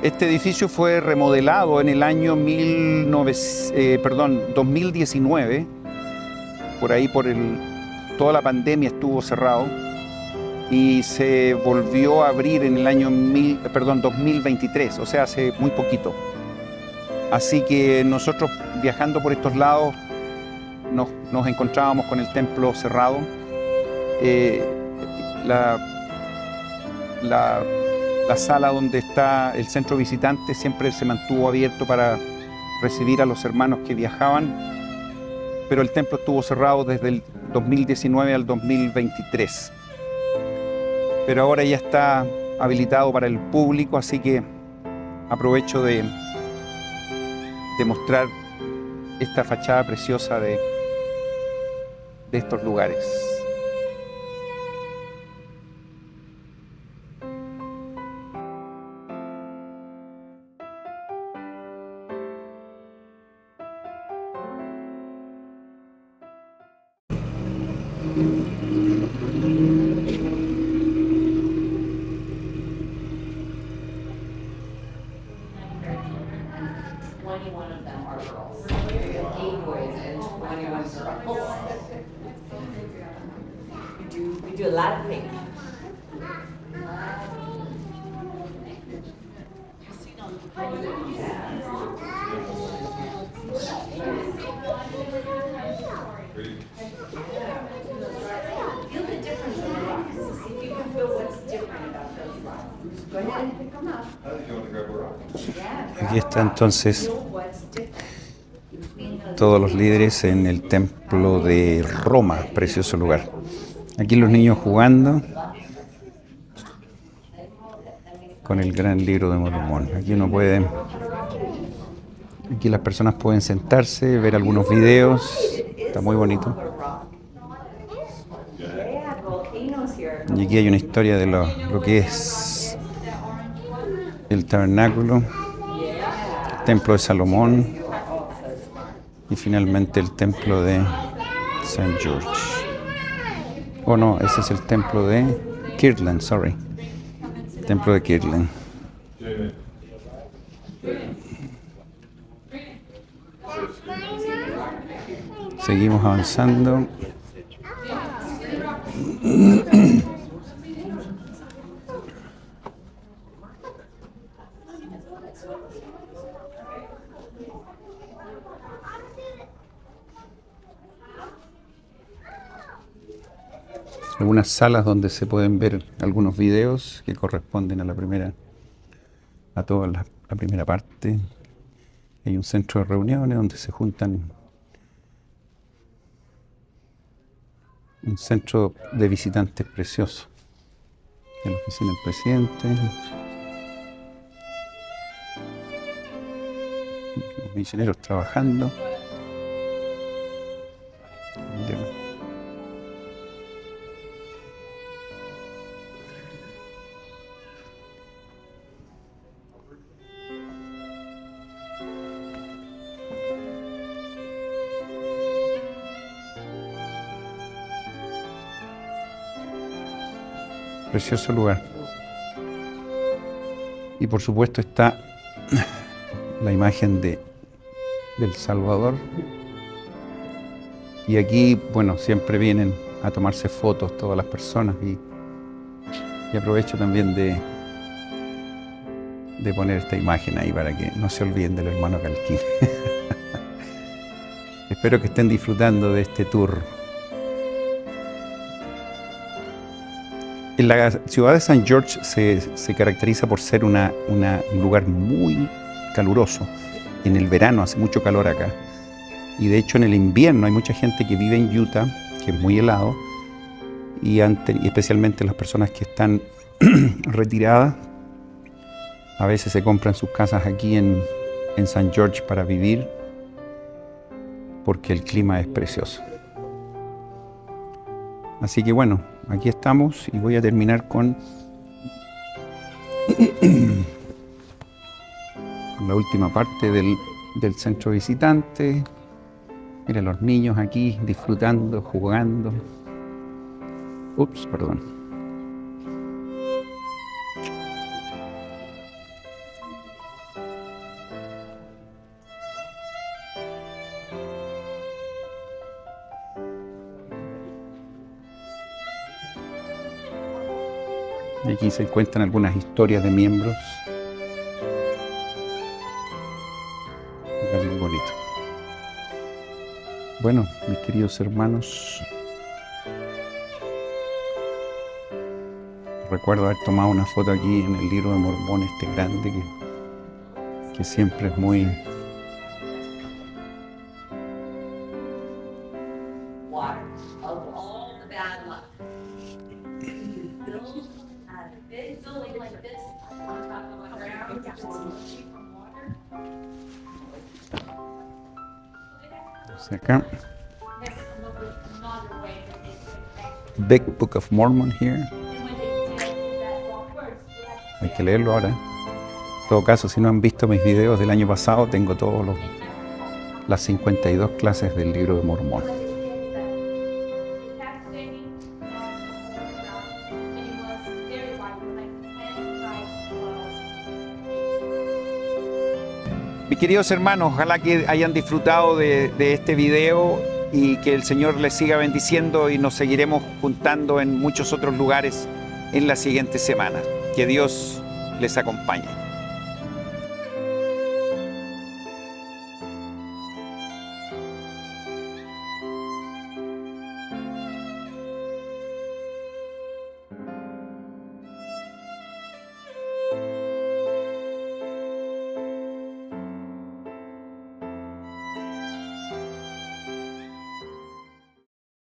Speaker 1: Este edificio fue remodelado en el año 2019, por ahí toda la pandemia estuvo cerrado y se volvió a abrir en el año 2023, o sea, hace muy poquito. Así que nosotros viajando por estos lados nos encontrábamos con el templo cerrado. La sala donde está el centro visitante siempre se mantuvo abierto para recibir a los hermanos que viajaban, pero el templo estuvo cerrado desde el 2019 al 2023. Pero ahora ya está habilitado para el público, así que aprovecho de mostrar esta fachada preciosa de estos lugares.
Speaker 2: We do a lot of pink. Feel the difference in the rocks. See if you can feel what's different about those rocks. Go ahead and pick them up.
Speaker 1: Aquí está entonces todos los líderes en el templo de Roma, precioso lugar. Aquí los niños jugando con el gran libro de Mormón. Aquí las personas pueden sentarse, ver algunos videos. Está muy bonito. Y aquí hay una historia de lo que es el tabernáculo, el templo de Salomón y finalmente el templo de St. George. Oh no, ese es el templo de Kirtland, sorry. El templo de Kirtland. Seguimos avanzando. Algunas salas donde se pueden ver algunos videos que corresponden a la primera parte. Hay un centro de reuniones donde se juntan, un centro de visitantes precioso. En la oficina del presidente, los misioneros trabajando. Precioso lugar. Y por supuesto está la imagen del Salvador. Y aquí, bueno, siempre vienen a tomarse fotos todas las personas y aprovecho también de poner esta imagen ahí para que no se olviden del hermano Calquín. Espero que estén disfrutando de este tour. En la ciudad de St. George se caracteriza por ser un lugar muy caluroso. En el verano hace mucho calor acá. Y de hecho en el invierno hay mucha gente que vive en Utah, que es muy helado. Y especialmente las personas que están retiradas, a veces se compran sus casas aquí en St. George para vivir, porque el clima es precioso. Así que bueno, aquí estamos y voy a terminar con la última parte del centro visitante. Miren los niños aquí disfrutando, jugando. Ups, perdón. Y aquí se encuentran algunas historias de miembros. Muy bonito. Bueno, mis queridos hermanos, recuerdo haber tomado una foto aquí en el libro de Mormón, este grande que siempre es muy...
Speaker 2: Water of all the bad luck. Build a big building like this on top of the ground. From water.
Speaker 1: Acá. Big Book of Mormon here. Hay que leerlo ahora. En todo caso, si no han visto mis videos del año pasado, tengo todas las 52 clases del libro de Mormón. Mis queridos hermanos, ojalá que hayan disfrutado de este video y que el Señor les siga bendiciendo y nos seguiremos juntando en muchos otros lugares en las siguientes semanas. Que Dios les acompañe.